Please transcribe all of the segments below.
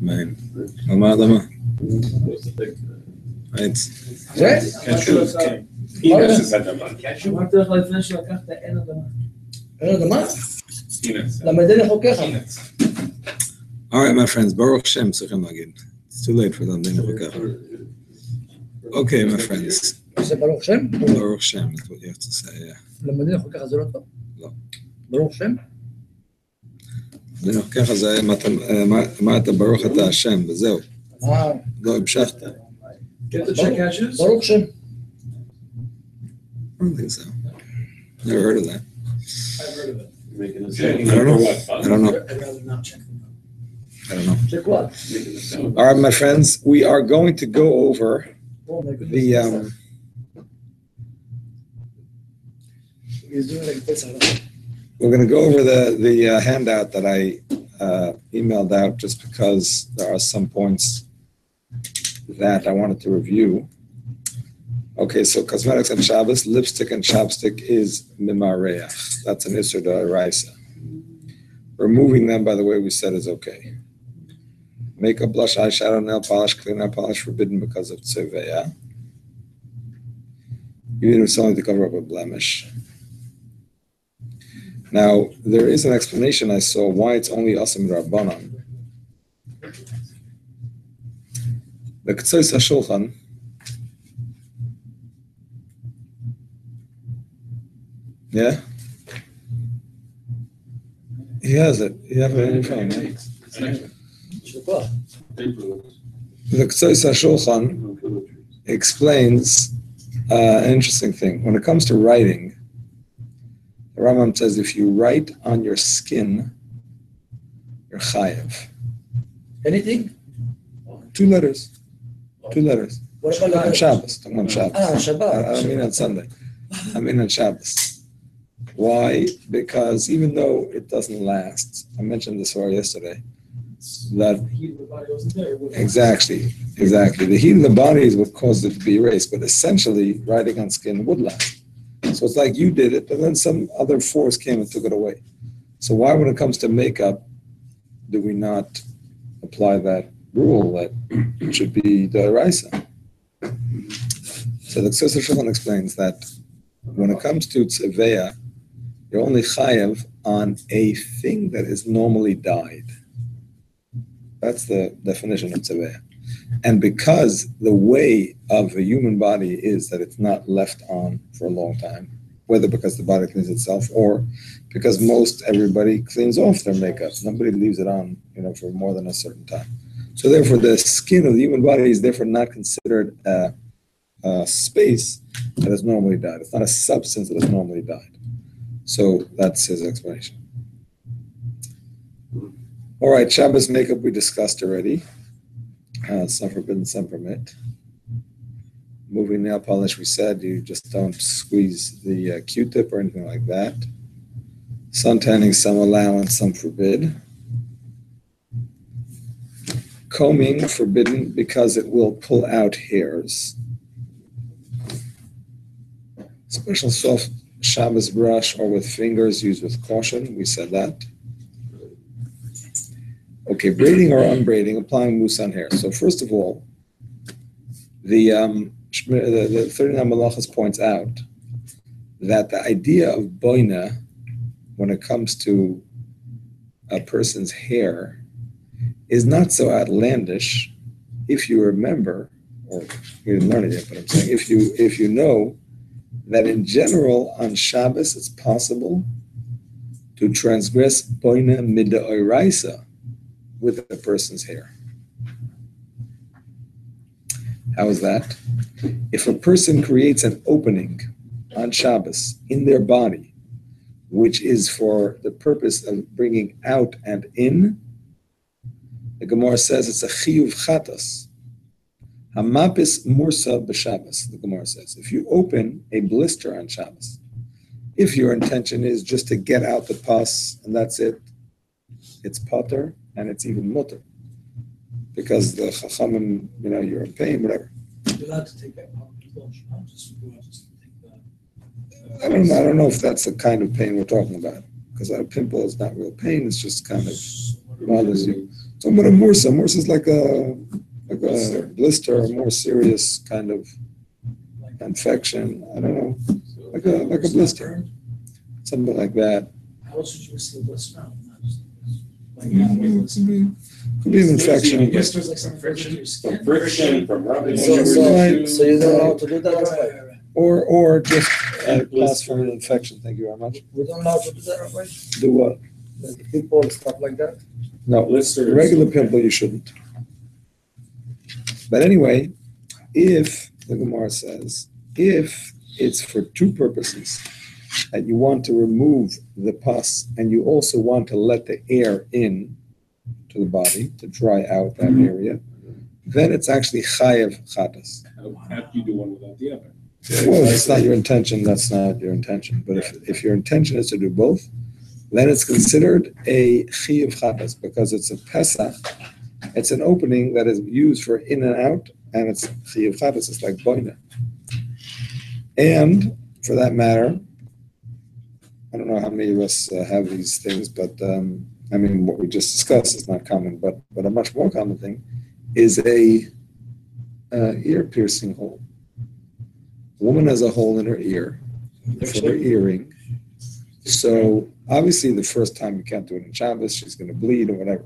Amen. Amen. Right. All right, my friends. Baruch Shem. It's too late for them. Okay, my friends. Baruch Shem? Baruch Shem is what you have to say, yeah. לא. ברוך שם? ככה זה, אמרת ברוך אתה השם, וזהו. לא המשכת. ברוך שם. I don't think so. Never heard of that. I've heard of it. I don't know. Check what? All right, my friends, we are going to go over the we're going to go over the handout that I emailed out just because there are some points that I wanted to review. Okay, so cosmetics and Shabbos, lipstick and chapstick is mimareach. That's an Isser D'Oraisa. Removing them, by the way, we said is okay. Makeup, blush, eyeshadow, nail polish, clean nail polish, forbidden because of tzeveya. Even if it's only to cover up a blemish. Now, there is an explanation I saw why it's only Asim Rabbanan. The Ketzois HaShulchan yeah? He has it. You have it in your phone, right? The Ketzois HaShulchan explains an interesting thing. When it comes to writing, the Rambam says if you write on your skin, you're chayev. Anything? 2 letters. 2 letters. What about on Shabbos? On Shabbos. Shabbat. I mean on Sunday. I mean on Shabbos. Why? Because even though it doesn't last, I mentioned this yesterday, that The heat of the body wasn't there. exactly. The heat of the body is what caused it to be erased, but essentially writing on skin would last. So it's like you did it, but then some other force came and took it away. So why, when it comes to makeup, do we not apply that rule that it should be D'Oraisa? So the Ketzois HaShulchan explains that when it comes to tzeveya, you're only chayev on a thing that is normally dyed. That's the definition of tzeveya. And because the way of a human body is that it's not left on for a long time, whether because the body cleans itself or because most everybody cleans off their makeup. Nobody leaves it on, for more than a certain time. So therefore, the skin of the human body is therefore not considered a space that is normally dyed. It's not a substance that is normally dyed. So that's his explanation. All right, Shabbos makeup we discussed already. Some forbidden, some permit. Moving nail polish, we said you just don't squeeze the Q-tip or anything like that. Sun tanning, some allow and some forbid. Combing, forbidden because it will pull out hairs. Special soft Shabbos brush or with fingers used with caution, we said that. Okay, braiding or unbraiding, applying mousse on hair. So first of all, the 39 Malachas points out that the idea of boina, when it comes to a person's hair, is not so outlandish if you remember, or you didn't learn it yet, but I'm saying if you know that in general on Shabbos it's possible to transgress boina mid'oraisa with a person's hair. How is that? If a person creates an opening on Shabbos in their body, which is for the purpose of bringing out and in, the Gemara says it's a chiyuv chatas. Hamapis mursa b'Shabbos, the Gemara says. If you open a blister on Shabbos, if your intention is just to get out the pus and that's it, it's pater and it's even mutter. Because the chachamim, you're in pain, whatever. You're allowed to take that out. Just take I don't know if that's the kind of pain we're talking about, because a pimple is not real pain. It's just kind of bothers you. So, but a MRSA is like a blister, a more serious kind of infection. I don't know, like a blister, something like that. How else would you see a blister now? Could be an infection. Blisters like some friction in your skin. Friction from rubbing. So you don't know how to do that, Rabbi? Or just pass from an infection. Thank you very much. We don't know how to do that, Rabbi? Do what? The people, stuff like that? No, Blisters. a regular pimple you shouldn't. But anyway, if, the Gemara says, if it's for two purposes, that you want to remove the pus and you also want to let the air in to the body to dry out that area, then it's actually chayev chatas. How do you do one without the other? Well, if it's not your intention, that's not your intention. But if your intention is to do both, then it's considered a chayev chatas because it's a pesach. It's an opening that is used for in and out, and it's chayev chatas. It's like boina. And for that matter, I don't know how many of us have these things, but I mean, what we just discussed is not common, but a much more common thing is a ear piercing hole. A woman has a hole in her ear for her earring. So obviously the first time you can't do it in Shabbos, she's going to bleed or whatever.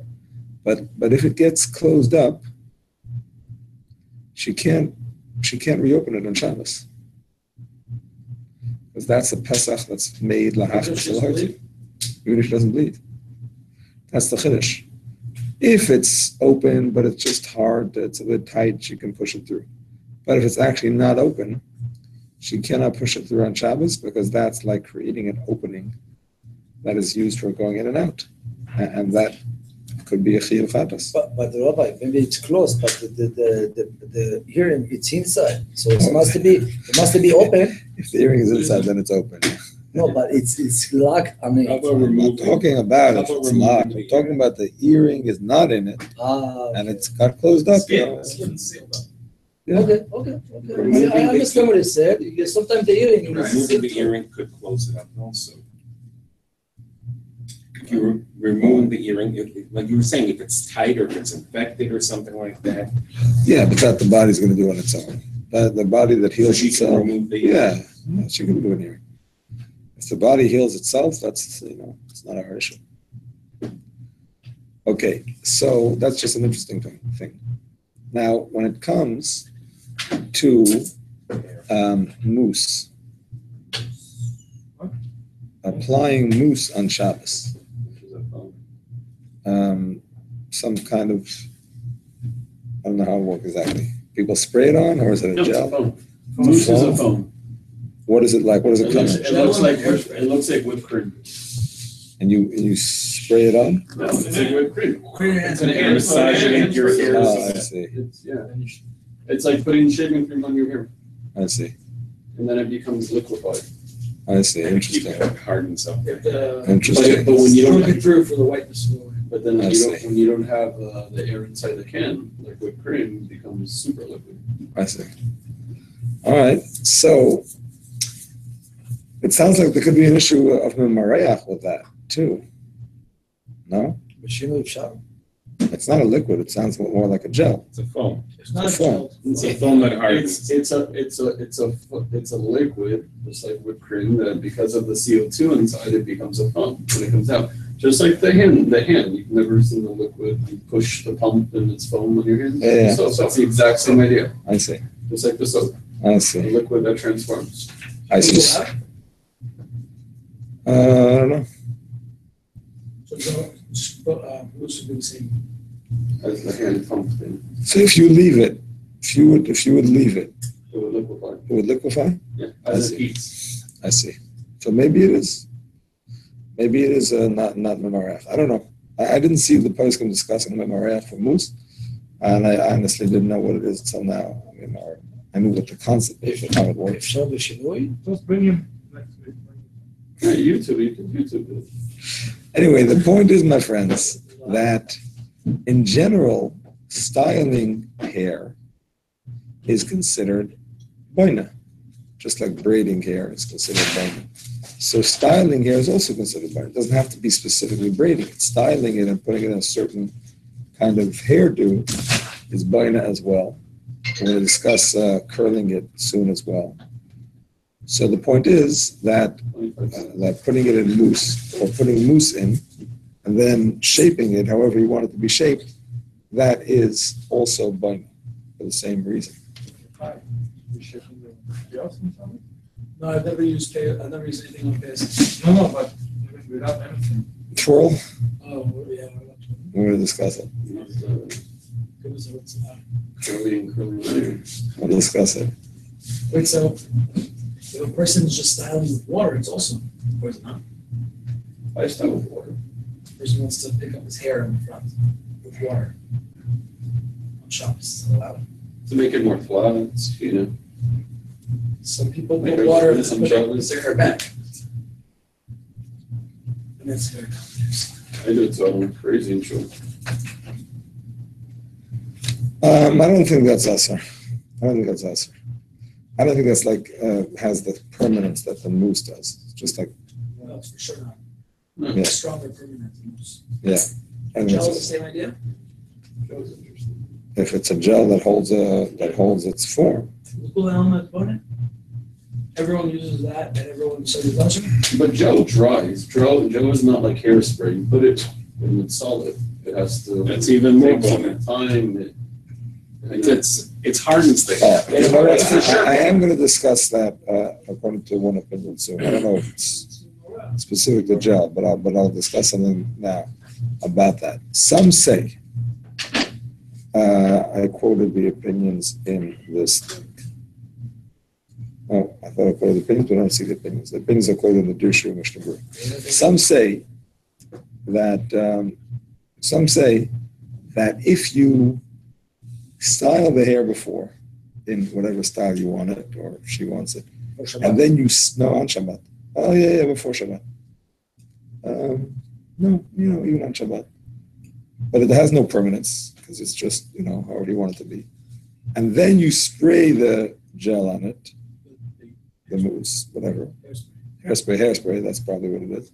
But if it gets closed up, she can't reopen it on Shabbos. Because that's a Pesach that's made lahach b'shalach, even if she doesn't bleed. That's the chiddush. If it's open, but it's just hard, it's a bit tight, she can push it through. But if it's actually not open, she cannot push it through on Shabbos because that's like creating an opening that is used for going in and out. And that could be a chiyuv chatas. But Rabbi, maybe it's closed, but the hearing, it's inside. So it must be open. If the earring is inside, then it's open. No, but it's locked. I mean, I'm not talking about it. It's locked. I'm talking about the earring is not in it, and it's got closed up. Skin sealed up. Yeah. Okay. I understand what he said. Because sometimes the earring is Removing the earring could close it up also. If you remove the earring, like you were saying, if it's tight or if it's infected or something like that. Yeah, but that the body's going to do on its own. The body that heals she itself. can remove the Yeah, she can do an earring. If the body heals itself, that's, it's not a hard issue. Okay, so that's just an interesting thing. Now, when it comes to mousse, applying mousse on Shabbos, some kind of, I don't know how it works exactly. People spray it on, or is it a gel? Mousse is a foam. What is it like? What does it come in? It looks like whipped cream. And you spray it on? No, it's like whipped cream. It's an air massaging your hair. Oh, I see. It's like putting shaving cream on your hair, I see. and then it becomes liquefied. I see. Interesting. It hardens up. Interesting. But when you don't get through for the whiteness. But then I when you don't have the air inside the can, like whipped cream, it becomes super liquid. I see. All right. So it sounds like there could be an issue of memarayach with that too. No? It's not a liquid. It sounds more like a gel. It's a foam. It's not It's a foam. It's a foam that hardens. It's a liquid, just like whipped cream, that because of the CO2 inside, it becomes a foam when it comes out. Just like the hand. You've never seen the liquid. You push the pump and it's foam on your hands. Yeah. So it's the exact same idea. I see. Just like the soap, I the see. liquid that transforms. I see. I don't know. Mousse would be the same. As the hand pump thing. So if you leave it, if you would leave it, It would liquefy. it would liquefy? Yeah. I As see. it heats. I see. So maybe it is. Maybe it is not memarayach. I don't know. I didn't see the poskim discussing memarayach for mousse, and I honestly didn't know what it is until now. I mean, I knew what the concept is and how it works. Just bring him next week. Yeah, you can YouTube it. Anyway, the point is, my friends, that in general, styling hair is considered boina. just like braiding hair is considered binyan. So styling hair is also considered binyan. It doesn't have to be specifically braiding it. Styling it and putting it in a certain kind of hairdo is binyan as well. We're going to discuss curling it soon as well. So the point is that putting it in mousse or putting mousse in and then shaping it however you want it to be shaped, that is also binyan for the same reason. No, I've never used anything on paste. No, but even without anything. Twirl, Oh, yeah. we're going to discuss it. We'll discuss it. Wait, so if a person is just styling with water, it's also poison, huh? I style with water. The person wants to pick up his hair in the front with water. On Shabbos, is that allowed? To make it more flat, Some people Make put it- water and some put Shabbos. their hair back. And that's very complicated. I do it so I'm crazy and short. I don't think that's usher. I don't think that's usher. I don't think that's like has the permanence that the mousse does. It's just like No, it's for sure not. No. Yeah. Stronger permanent than mousse. I think Gel is that's- the same idea? That was interesting. if it's a gel that holds its form. Cool element bonnet. Everyone uses that, and everyone says it doesn't. But gel dries. Gel is not like hairspray. You put it when it's solid. It has to. That's even more take some bonnet. time. It's hardens the hair. You know what? I am going to discuss that according to one opinion soon. I don't know if it's specific to gel, but I'll discuss something now about that. Some say, I quoted the opinions in this thing. Oh, I thought I quoted the opinions, but I don't see the opinions. The opinions are quoted in the Dirshu Mishnah Berurah. Some say that if you style the hair before in whatever style you want it, or if she wants it, and then on Shabbat. Oh yeah, before Shabbat. No, even on Shabbat. But it has no permanence because it's just however you want it to be. And then you spray the gel on it, the mousse, whatever, hairspray. That's probably what it is.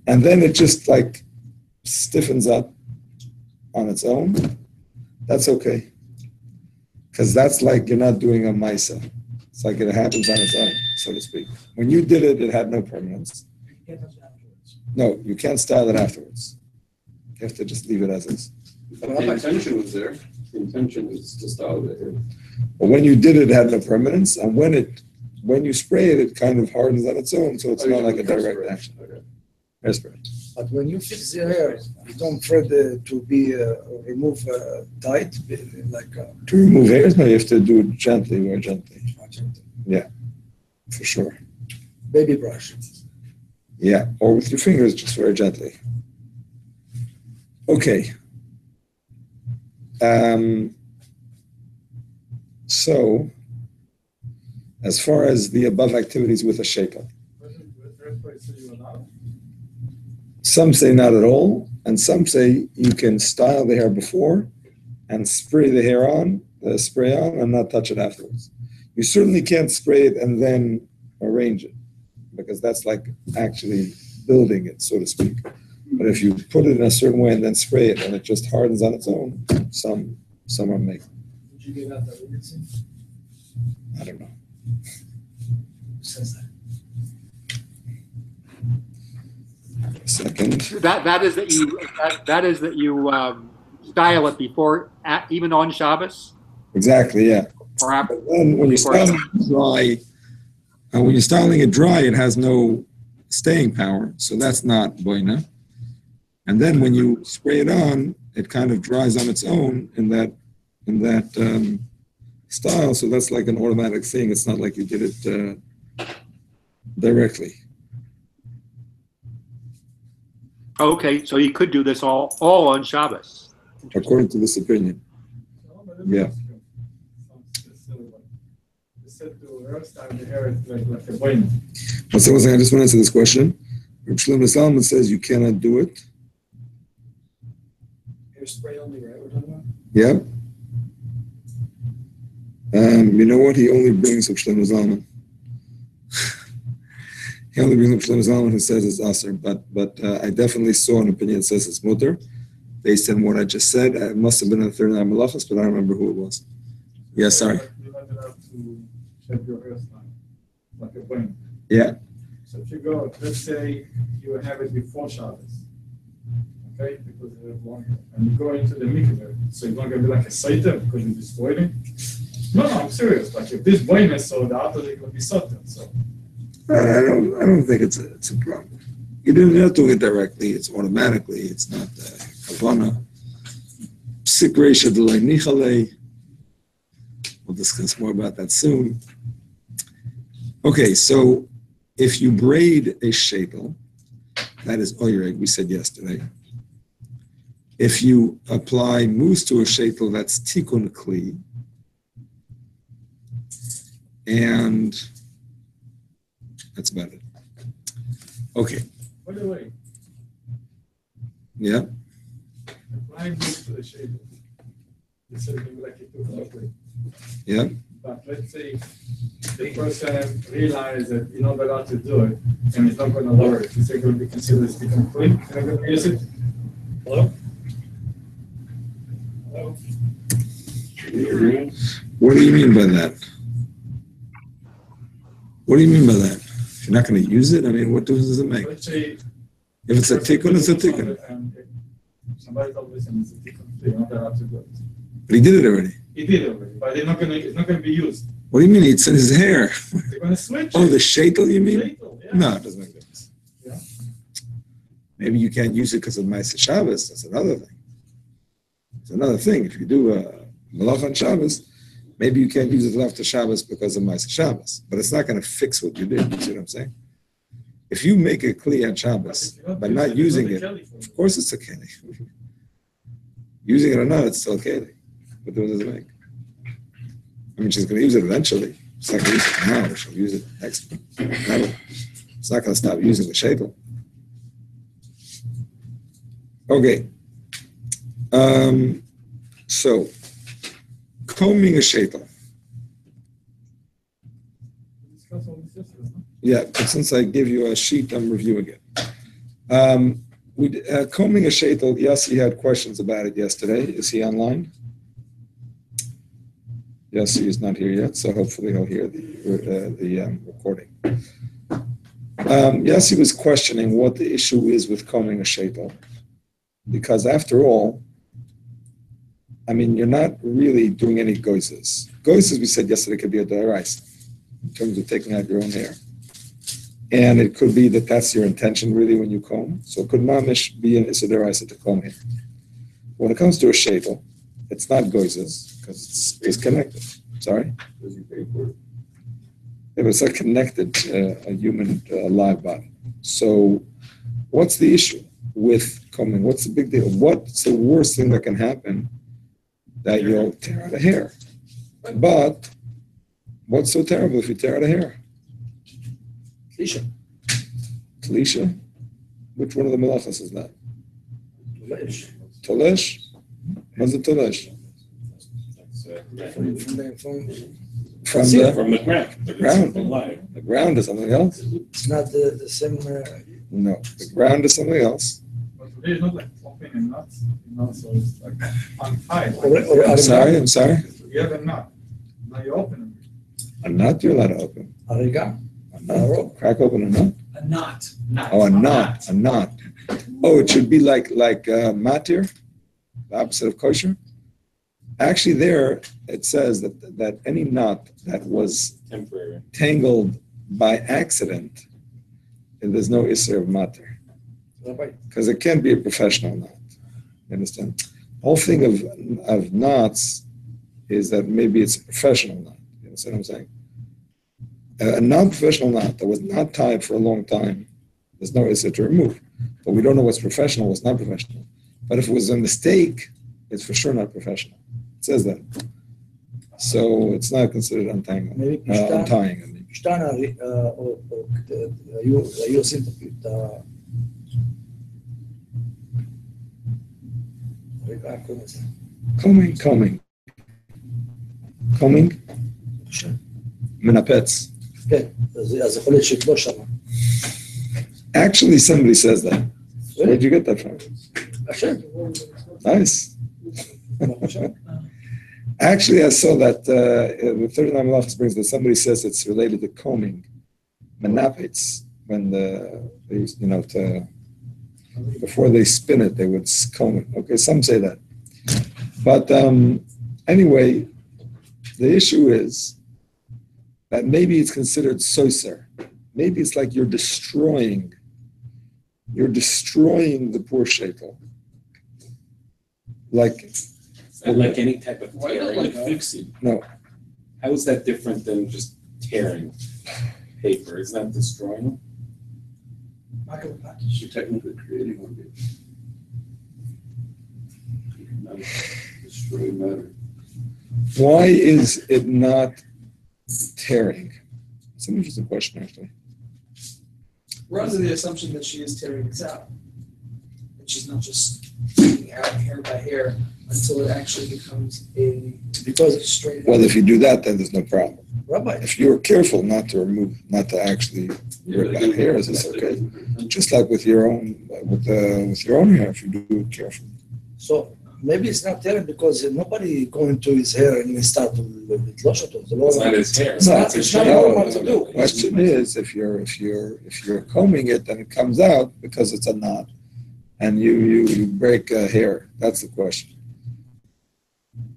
And then it just like stiffens up on its own. That's okay. Because that's like you're not doing a maisa. It's like it happens on its own, so to speak. When you did it, it had no permanence. You can't touch it afterwards. No, you can't style it afterwards. You have to just leave it as is. But the intention was there. The intention was to style the hair. But when you did it, it had no permanence. And when you spray it, it kind of hardens on its own, so it's not like a direct action. Okay. Hairspray. But when you fix your hair, you don't try to be remove tight, like To remove hairs, no, you have to do it gently, very gently. For sure. baby brush. Yeah, or with your fingers, just very gently. Okay. So, as far as the above activities with a shaker, some say not at all, and some say you can style the hair before and spray the hair on, spray on, and not touch it afterwards. You certainly can't spray it and then arrange it, because that's like actually building it, so to speak. But if you put it in a certain way and then spray it and it just hardens on its own, some are making. Would you give out that leniency? I don't know. Who says that? A second. That is that you style it before, even on Shabbos, Exactly, yeah. or after. But then when you're styling it dry, it has no staying power, so that's not boina. And then when you spray it on, it kind of dries on its own in that style. So that's like an automatic thing. It's not like you did it directly. Okay, so you could do this all on Shabbos. According to this opinion. Yeah. One second, I just want to answer this question. Reb Shlomo Salman says you cannot do it. Hairspray only, right? We're talking about? Yeah. You know what? He only brings Reb Shlomo Salman. He only brings up Shlomo Zalman who says it's aser, but I definitely saw an opinion that says it's mutter, based on what I just said. It must have been in the 39 Malachos, but I don't remember who it was. Yes, sorry. You're not allowed to check your hairstyle, like a brain. Yeah. So if you go, let's say you have it before Shabbos, okay, because you have long hair, and you go into the mikveh, so you're not going to be like a saiter because you destroyed it. No, I'm serious. Like if this brain is so, the other it could be saiter. So I don't think it's a problem. You're not doing it directly. It's automatically. It's not kavana. Psik reisha d'loi nichale. We'll discuss more about that soon. Okay, so if you braid a sheitel, that is oireg, we said yesterday. If you apply mousse to a sheitel, that's tikkun kli. And that's about it. Okay. by the way, Yeah. applying this to the shade, it's something like it took locally. Yeah. But let's say the person realizes that you're not allowed to do it, and it's not going to lower it. Is it going to be considered as become clean? Can I go use it? Hello? Hello? What do you mean by that? What do you mean by that? If you're not going to use it, I mean, what difference does it make? Let's say If it's a tikkun, it's a tikkun. Somebody told me it's a tikkun. You're not allowed to do it. But he did it already. He did it already, but it's not going to be used. What do you mean? It's in his hair. They're going to switch Oh, it. the sheitel, you mean? Sheitel, yeah. No, it doesn't make difference. Yeah. Maybe you can't use it because of Ma'aseh Shabbos. That's another thing. It's another thing. If you do a malach on Shabbos, maybe you can't use it after Shabbos because of Ma'aseh Shabbos. But it's not going to fix what you did. You see what I'm saying? If you make a kli on Shabbos by not using it, of course it's a keli. Using it or not, it's still a keli. What difference does it make? I mean, she's going to use it eventually. She's not going to use it now. She'll use it next. Never. It's not going to stop using the sheitel. Okay. So, combing a sheitel. Yeah, but since I give you a sheet, I'm reviewing it. Combing a sheitel, Yossi had questions about it yesterday. Is he online? Yossi is not here yet, so hopefully he'll hear the recording. Yossi was questioning what the issue is with combing a sheitel, because after all, I mean, you're not really doing any goizes. Goizes, we said yesterday, could be a d'oraisa in terms of taking out your own hair. And it could be that that's your intention really when you comb. So it could mamish be an issa d'oraisa to comb hair. When it comes to a sheitel, it's not goizes because it's disconnected. Sorry? Does he pay for it? Yeah, but it's not connected to a human live body. So what's the issue with combing? What's the big deal? What's the worst thing that can happen? That you'll tear out a hair. But what's so terrible if you tear out a hair? Tlisha. Tlisha? Which one of the malachas is that? Tolish. Tolesh? What's the tolesh? From the ground. The ground. The ground is something else? It's not the same. No, the ground is something else. But today it's not like popping a nut, so it's like untied. I'm sorry. You have a nut. Now you open it. A nut you're allowed to open. Ariga. A nut. Crack open a nut. A knot. Oh, a knot. A knot. Oh, it should be like matir, the opposite of kosher. Actually, there it says that any knot that was Temporary. tangled by accident, and there's no isser of matir, because it can't be a professional knot. You understand? The whole thing of knots is that maybe it's a professional knot. You understand what I'm saying? A non-professional knot that was not tied for a long time, there's no issue to remove. But we don't know what's professional, what's not professional. But if it was a mistake, it's for sure not professional. It says that. So it's not considered untangling. Maybe untying. I mean. Pishtan היו עושים את רגע, קוראים לזה. Combing. מנפץ. כן, אז יכול להיות שכלו שם. Actually, somebody says that. Where'd you get that from? Nice. Actually, I saw that the 39 Malachos brings that somebody says it's related to combing, menapets, when before they spin it, they would comb it. Okay, some say that. But anyway, the issue is that maybe it's considered soiser. Maybe it's like you're destroying the poor shekel. Like any type of Why not tearing? fixing? No. How is that different than just tearing paper? Isn't that destroying? You're technically creating one. You cannot destroy matter. Why is it not tearing? It's an interesting question, actually. We're under the assumption that she is tearing this out. And she's not just taking out hair by hair until it actually becomes straight. Well, if you do that, then there's no problem. Rabbi, If you're careful not to actually rip out hairs, it's okay. Just like with your own hair, if you do it carefully. so maybe it's not tearing because nobody going to his hair and start to losh it. It's not his hair. It's not normal to do. The question is, if you're combing it and it comes out because it's a knot, and you break a hair, that's the question.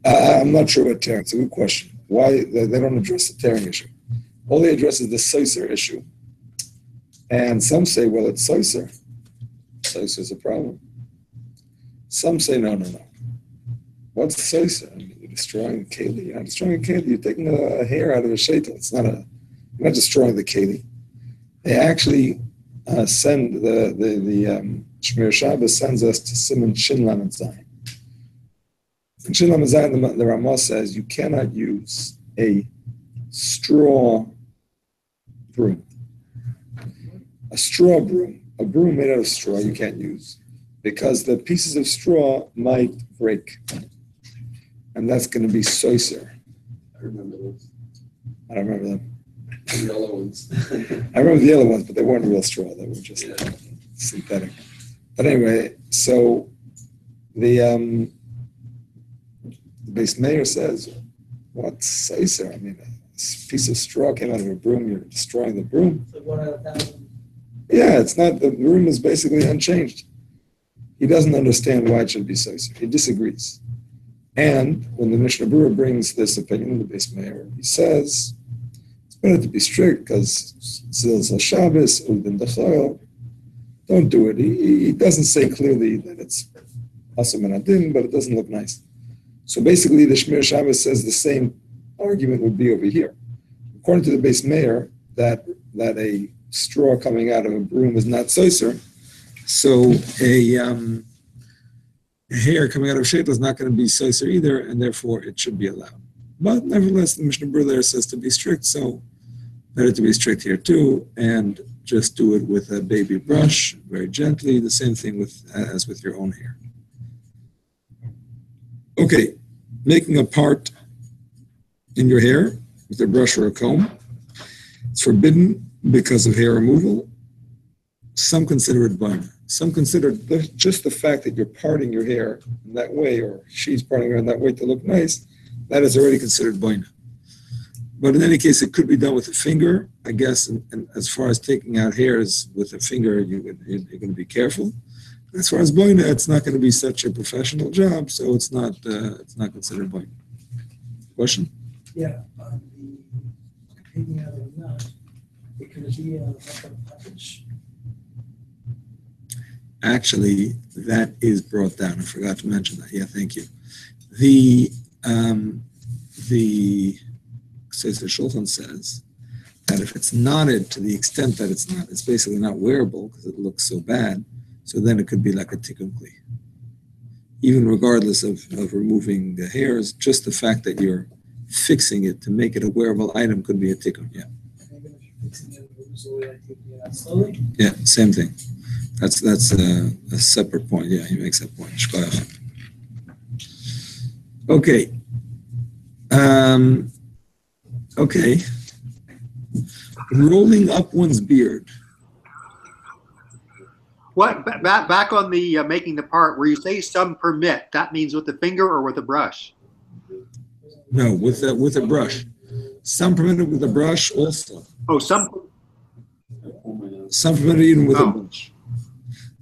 I'm not sure what tearing. It's a good question. Why they don't address the tearing issue? All they address is the soiser issue. And some say, well, it's soiser. Soiser is a problem. Some say, no. What's soiser? I mean, you're destroying keli. You're not destroying keli. You're taking a hair out of a shaitel. You're not destroying the keli. They actually send the Shmir Shabbos sends us to Siman Shin Lamed Zayin. In Shin Lamed Zayin, the Ramah says you cannot use a straw broom. A straw broom, a broom made out of straw, you can't use because the pieces of straw might break, and that's going to be soiser. I remember those. I don't remember them. The yellow ones. I remember the yellow ones, but they weren't real straw. They were just synthetic. But anyway, so the base mayor says, what's soiser? I mean, a piece of straw came out of a broom, you're destroying the broom. It's like 1 out of 1,000. Yeah, it's not, the room is basically unchanged. He doesn't understand why it should be soiser. He disagrees. And when the Mishnah Berurah brings this opinion, the base mayor, he says, it's better to be strict because Zilzal Shabbos, Udin Dachayel, don't do it. He doesn't say clearly that it's Asam and Adin, but it doesn't look nice. So basically, the Shmir Shabbos says the same argument would be over here. According to the base mayor, that a straw coming out of a broom is not soiser, so a hair coming out of a shaitel is not going to be soiser either, and therefore it should be allowed. But nevertheless, the Mishnah Berurah there says to be strict, so better to be strict here too, and just do it with a baby brush, very gently, the same thing as with your own hair. Okay, making a part in your hair with a brush or a comb, it's forbidden because of hair removal. Some consider it binyan. Some consider just the fact that you're parting your hair in that way, or she's parting her in that way to look nice, that is already considered binyan. But in any case, it could be done with a finger, I guess. And as far as taking out hairs with a finger, you're going to be careful. As far as binyan, it's not going to be such a professional job, so it's not considered binyan. Question? Yeah, on the taking out of the knot, it could be a package. Actually, that is brought down. I forgot to mention that. Yeah, thank you. The Shulchan says that if it's knotted to the extent that it's basically not wearable because it looks so bad, so then it could be like a tikkun kli. Even regardless of removing the hairs, just the fact that you're fixing it to make it a wearable item could be a tikkun, yeah. Even if you're fixing it, taking it out slowly. Yeah, same thing. That's a separate point. Yeah, he makes that point. Okay. Okay. Rolling up one's beard. back on the making the part where you say some permit, that means with the finger or with a brush? No, with a brush. Some permitted with a brush also. Oh, some. Some permitted even with a Oh. brush.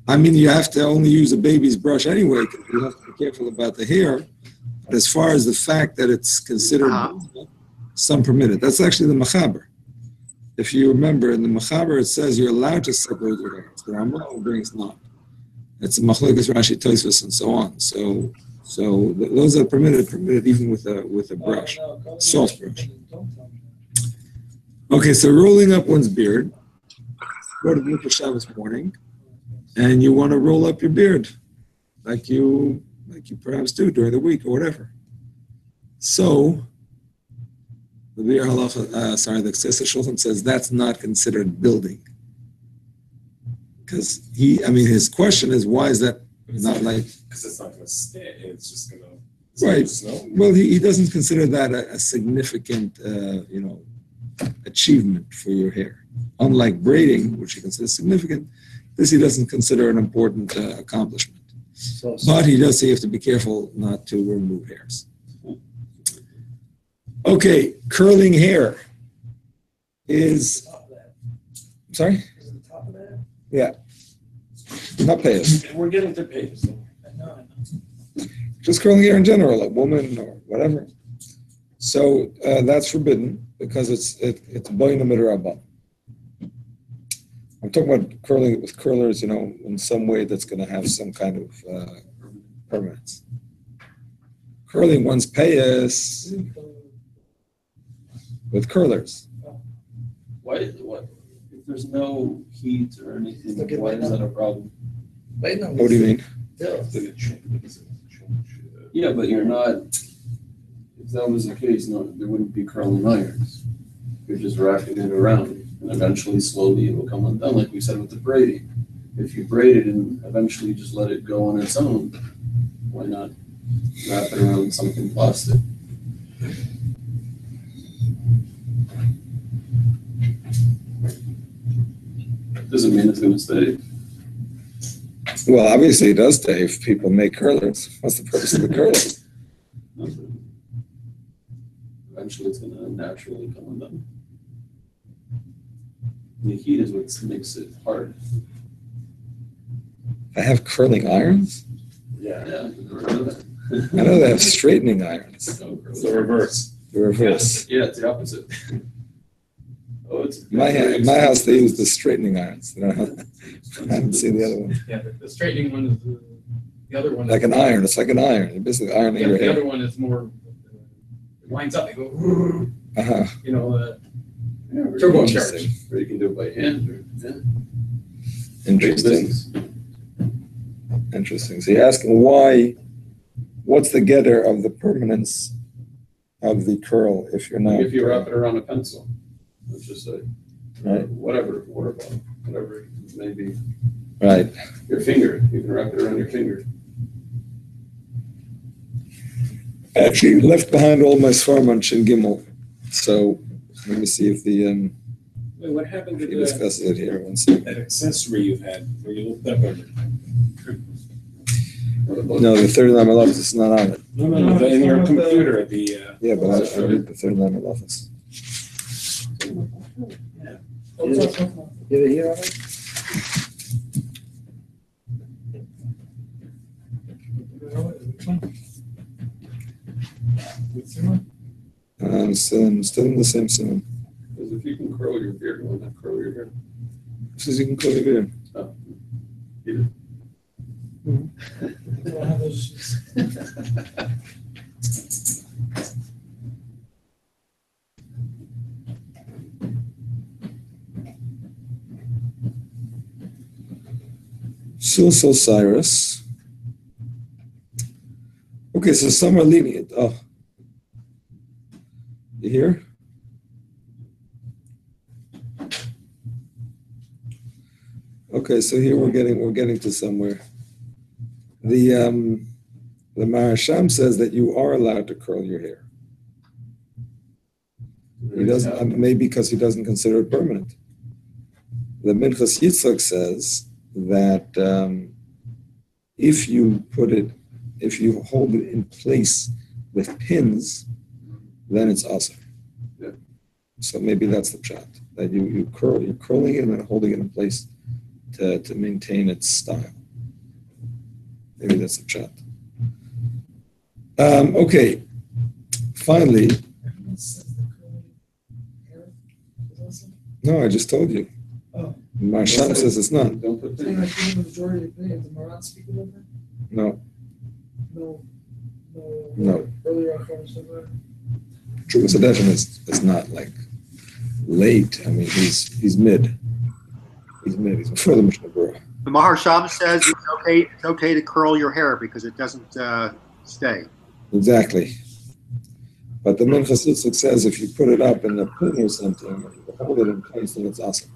I mean, you have to only use a baby's brush anyway, because you have to be careful about the hair. But as far as the fact that it's considered some permitted, that's actually the machaber. If you remember, in the machaber, it says you're allowed to separate your hairs. The Rambam brings not. It's a machlokes Rashi Tosfos and so on. So those are permitted even with a brush, soft brush. Okay, so rolling up one's beard. Go to Hilchos Shabbos morning, and you want to roll up your beard, like you perhaps do during the week or whatever. So the Be'er Halacha, the Ksesa Shulchan says that's not considered building, because his question is, why is that not like? Because it's not going to stay. It's just going to. Right. Snow. Well, he doesn't consider that a significant, achievement for your hair. Unlike braiding, which he considers significant, this he doesn't consider an important accomplishment. But he does say you have to be careful not to remove hairs. Okay, curling hair is. Sorry? Is it the top of that? Yeah. Not payas. We're getting to pages. I know. Just curling hair in general, a woman or whatever. So that's forbidden because it's boina midrabban. I'm talking about curling it with curlers, in some way that's going to have some kind of permanence. Curling one's payas with curlers. Why? If there's no heat or anything, why is that a problem? What do you mean? Yeah, but you're not. If that was the case, no, there wouldn't be curling irons. You're just wrapping it around, and eventually, slowly, it will come undone, like we said with the braiding. If you braid it and eventually just let it go on its own, why not wrap it around something plastic? Doesn't mean it's going to stay. Well, obviously it does stay if people make curlers. What's the purpose of the curlers? Eventually, it's going to naturally come undone. The heat is what makes it hard. I have curling irons? Yeah. I know they have straightening irons. It's the reverse. The reverse. Yeah, it's the opposite. In my house, they use the straightening irons. I haven't seen the other one. Yeah, the straightening one is the other one. Like an iron. It's like an iron. You're basically ironing your The hair. other one is more, it winds up, they go, Uh-huh. turbocharged. Or you can do it by hand. Interesting. Interesting. So you're asking what's the getter of the permanence of the curl if you're not. If you wrap it around a pencil, let's just say, Right. whatever, water bottle, whatever it may be. Right. Your finger, you can wrap it around your finger. Actually, left behind all my Sfarim on Shin Gimel. So let me see if Wait, what happened to he discusses it here. One second. that accessory you had where you looked up on it? No, the 39 Malachas is not on it. No, in your computer, Yeah, but I read the 39 Malachas. You ever hear of it? Still in the same Siman. Because if you can curl your beard, why not curl your hair? Says you can curl your beard. Oh. You You don't have those. Sul Cyrus. Okay, so some are lenient. Oh. You hear? Okay, so here we're getting to somewhere. The Maharsham says that you are allowed to curl your hair. He doesn't, maybe because he doesn't consider it permanent. The Minchas Yitzchak says that if you hold it in place with pins, then it's awesome. Yeah. So maybe that's the pshat, that you're curling it and then holding it in place to maintain its style. Maybe that's the pshat. Okay. Finally, no, I just told you. Oh. Marsham says it's not. Don't put The the, majority of the Maran speak about that? No, No. Earlier on somewhere. True Sedeshin is not like late. I mean, he's mid. He's mid. He's before the Mishnah Berurah. The Maharsham says it's okay to curl your hair because it doesn't stay. Exactly. But the Minchas Yitzchak says if you put it up in a pin or something, you hold it in place, then it's awesome.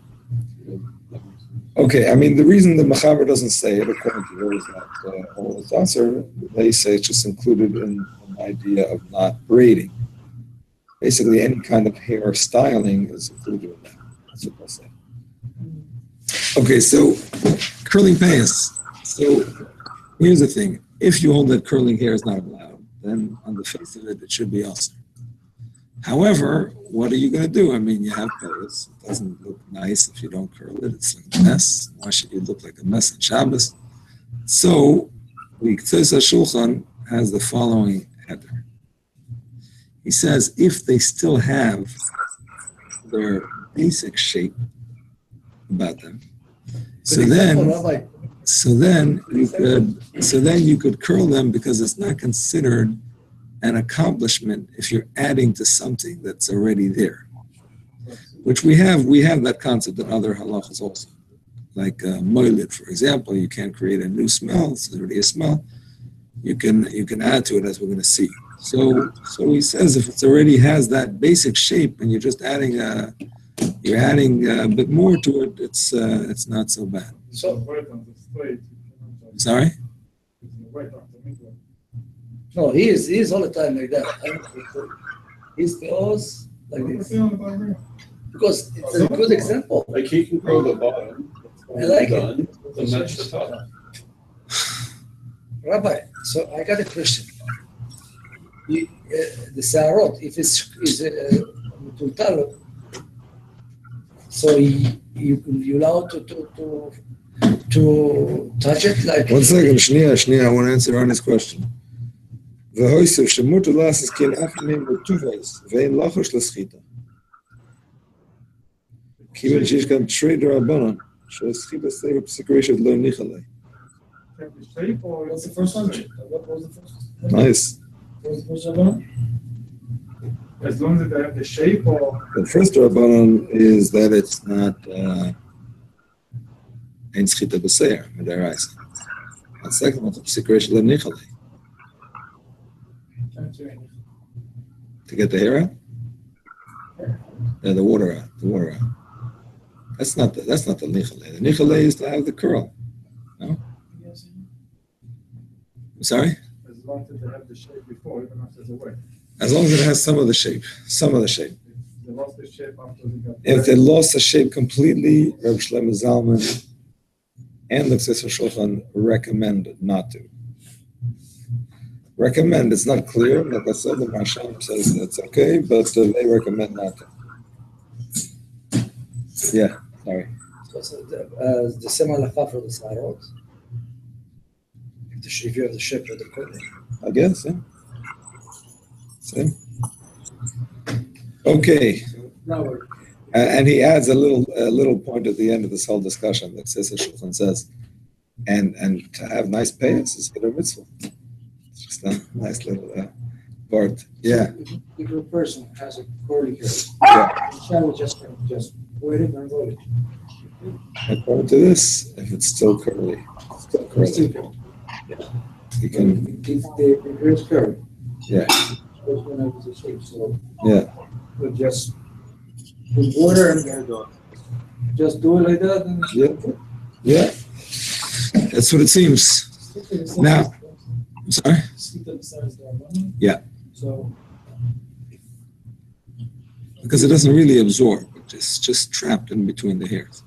Okay, I mean, the reason the Mechaber doesn't say it, according to those that hold it's asr, they say it's just included in an idea of not braiding. Basically, any kind of hair styling is included in that. That's what they'll say. Okay, so curling payas. So here's the thing. If you hold that curling hair is not allowed, then on the face of it, it should be awesome. However, what are you going to do? I mean, you have payas. It doesn't look nice if you don't curl it. It's like a mess. Why should you look like a mess on Shabbos? So, the Ktesa Shulchan has the following header. He says, if they still have their basic shape about them, so then you could curl them because it's not considered an accomplishment if you're adding to something that's already there, which we have that concept in other halachas also, like moilid, for example. You can't create a new smell; it's already a smell. You can add to it, as we're going to see. So he says if it already has that basic shape and you're just adding a bit more to it, it's not so bad. So, Sorry? no, he is all the time like that. He's close like this. Because it's a good example. like he can curl the bottom. I like it. done, then match the top. Rabbi, so I got a question. The sarot, if it's mutultal, so you allowed to touch it like. 1 second, Shnia, I want to answer Ronnie's question. V'hoisev shemutu las is kin afnim b'tuvos ve'in lachosh l'schita. Kiven she's got trade rabbanon she'schita stay b'sikreshet lo nichalei. What's the first one? What was the first one? Nice. What was the first one? As long as they have the shape or The first rabbanon is that it's not ein schita b'seir midaraisa. And second one, b'sikreshet lo nichalei. To get the hair out? Yeah, the water out. That's not the nichalei. The nichalei is to have the curl. No? I'm sorry? as long as they have the shape before, even after the way. As long as it has some of the shape. They lost the shape after they got. If they lost the shape completely, Reb Shlomo Zalman and the Ktesa Shulchan recommend not to. Recommend, it's not clear. Like I said, the Marsham says it's okay, but they recommend not to. Yeah, sorry. So the same halacha for the sarot. If you have the shape of the curtain. I guess, yeah. Same. Okay. And he adds a little point at the end of this whole discussion that says Shulchan says, and to have nice payas is a mitzvah. It's just a nice little part. Yeah. If a person has a curly hair, Yeah. the shadow just wait it and roll it. According to this, if it's still curly, you can. If the hair is curly. Yeah. It's going to have the shape, so. Yeah. But just put water and hair done. Just do it like that and. Yeah. That's what it seems. Now, I'm sorry? Yeah. So. Because it doesn't really absorb. It's just trapped in between the hairs.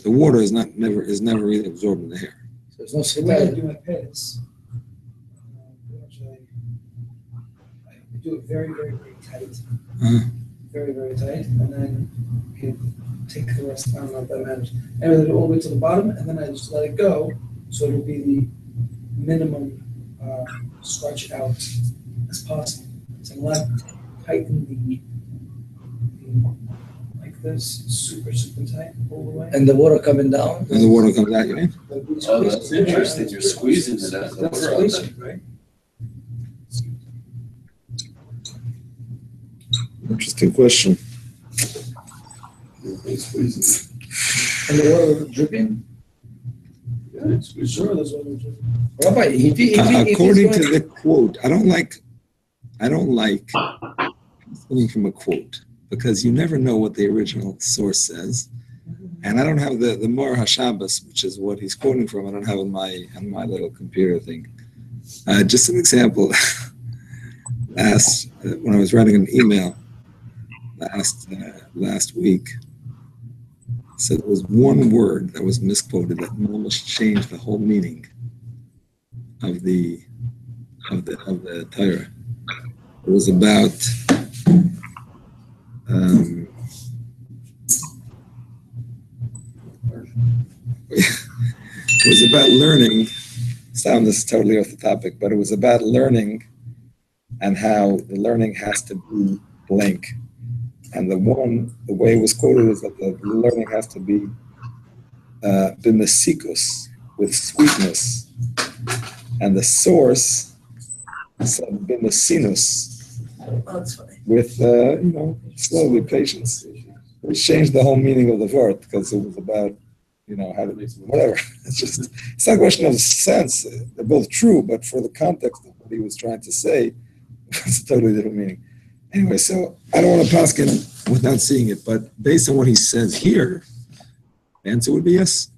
the water is never really absorbed in the hair. So there's no The way I sweat. do my pants, I do it very, very, very tight. Uh-huh. Very, very tight, and then you take the rest. I don't know if that matters. And then all the way to the bottom, and then I just let it go, so it'll be the minimum stretch out as possible. So I'm not tighten the like this, super, super tight all the way. And the water coming down. And the water comes out, you mean? Like we Oh, squeeze that's it. interesting. You're squeezing it out. That's Water out squeezing, right? Interesting question. Squeezing. And the water dripping. Yeah, it's squeezing. Sure, that's what we're doing. Rabbi, if According he's to the quote, I don't like coming from a quote because you never know what the original source says, and I don't have the Mor HaShabbos, which is what he's quoting from. I don't have on my little computer thing. Just an example. When I was writing an email last week, so there was one word that was misquoted that almost changed the whole meaning of the Torah. It was about learning. This is totally off the topic, but it was about learning and how the learning has to be blank. And the way it was quoted is that the learning has to be b'mesikus, with sweetness, and the source said b'mesinus, That's funny. with slowly patience, which changed the whole meaning of the word because it was about how to whatever. It's not a question of sense. They're both true, but for the context of what he was trying to say, it's a totally different meaning. Anyway, so I don't want to pass him without seeing it, but based on what he says here, the answer would be yes,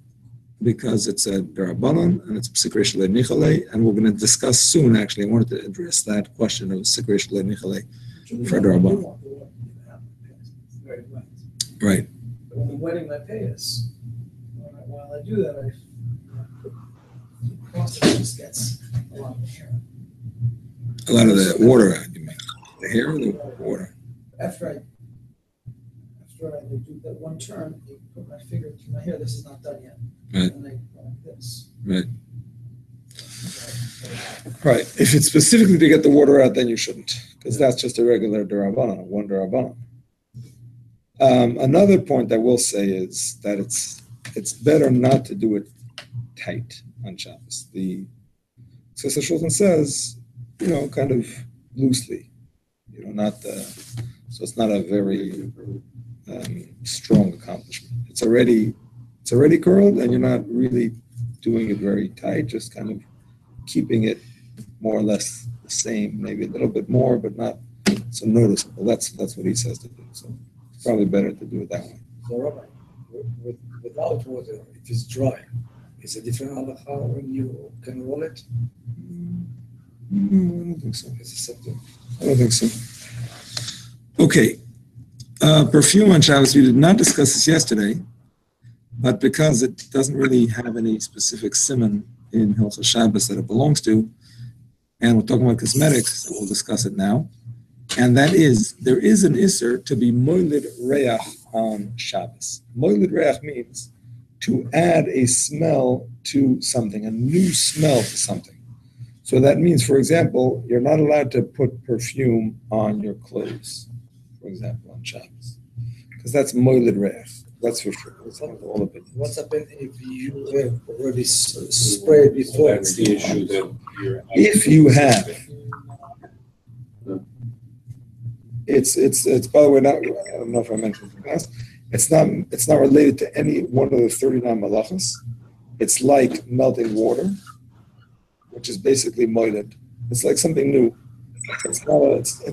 because it's a Darabanan and it's Psikre Shalei Nichale, and we're going to discuss soon, actually. I wanted to address that question of Psikre Shalei Nichale for Darabanan. Very wet. Right. But when I'm wetting my payas, while I do that, the process just gets a lot of hair. A lot of the water out, you mean? The hair or the water? After I do that one turn, I put my finger through my hair. This is not done yet. Right. And I go like this. Right. Right. If it's specifically to get the water out, then you shouldn't, because that's just a regular Darabanan, one Darabanan. Another point I will say is that it's better not to do it tight on Shabbos. The Sisra Shulchan says, kind of loosely, so it's not a very strong accomplishment. It's already curled, and you're not really doing it very tight, just kind of keeping it more or less the same, maybe a little bit more, but not so noticeable. That's what he says to do. So it's probably better to do it that way. So, Rabbi, without water, it is dry. Is it different halacha when you can roll it? I don't think so. Is it something? I don't think so. Okay. Perfume on Shabbos, we did not discuss this yesterday, but because it doesn't really have any specific siman in Hilchos Shabbos that it belongs to, and we're talking about cosmetics, so we'll discuss it now. And that is, there is an isser to be moilid reach on Shabbos. Moilid reach means to add a smell to something, a new smell to something. So that means, for example, you're not allowed to put perfume on your clothes, for example, on Shabbos, because that's moilid reach. That's for sure. That's not all opinions. What's happened if you have already sprayed before? That's the issue that you're. If you have, it's by the way, not, I don't know if I mentioned it in the past, it's not related to any one of the 39 malachas. It's like melting water, which is basically moiled. It's like something new. It's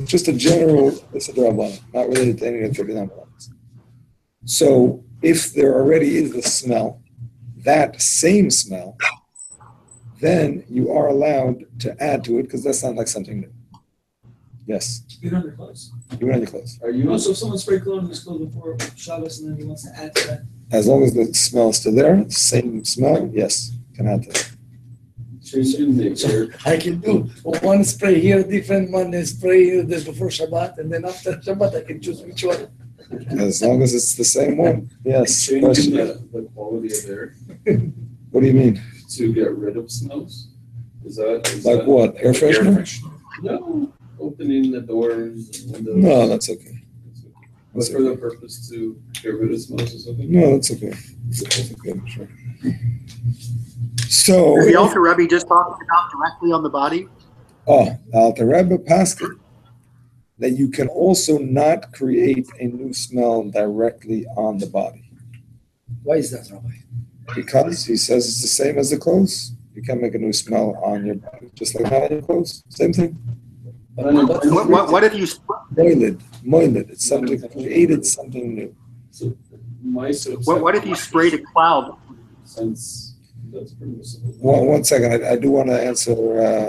just a general Rabbanan, not related to any of the 39 malachas. So if there already is the smell, that same smell, then you are allowed to add to it because that sounds like something new. Yes, Even on your clothes. even on your clothes. Are you Also, if someone sprayed cologne on his clothes before Shabbos and then he wants to add to that, as long as the smell is still there, same smell, yes, can add to it. Changing the air. I can do one spray here, different one spray here the before Shabbat, and then after Shabbat I can choose which one. As long as it's the same one, yes. Changing Question. the quality of air What do you mean? to get rid of smells. Is Like that what, air freshener? No, opening the doors and windows. No, that's okay. But for the purpose to get rid of smells or something? No, that's okay. That's okay, sure. So, Is the Alter Rebbe just talking about directly on the body? Alter Rebbe Paskin, that you can also not create a new smell directly on the body. Why is that, Rabbi? Because he says it's the same as the clothes. You can't make a new smell on your body, just like on your clothes. Same thing. What if you Moiled. It's something created, something new. So my what if you sprayed a cloud? Since that's permissible. One second, I do want to answer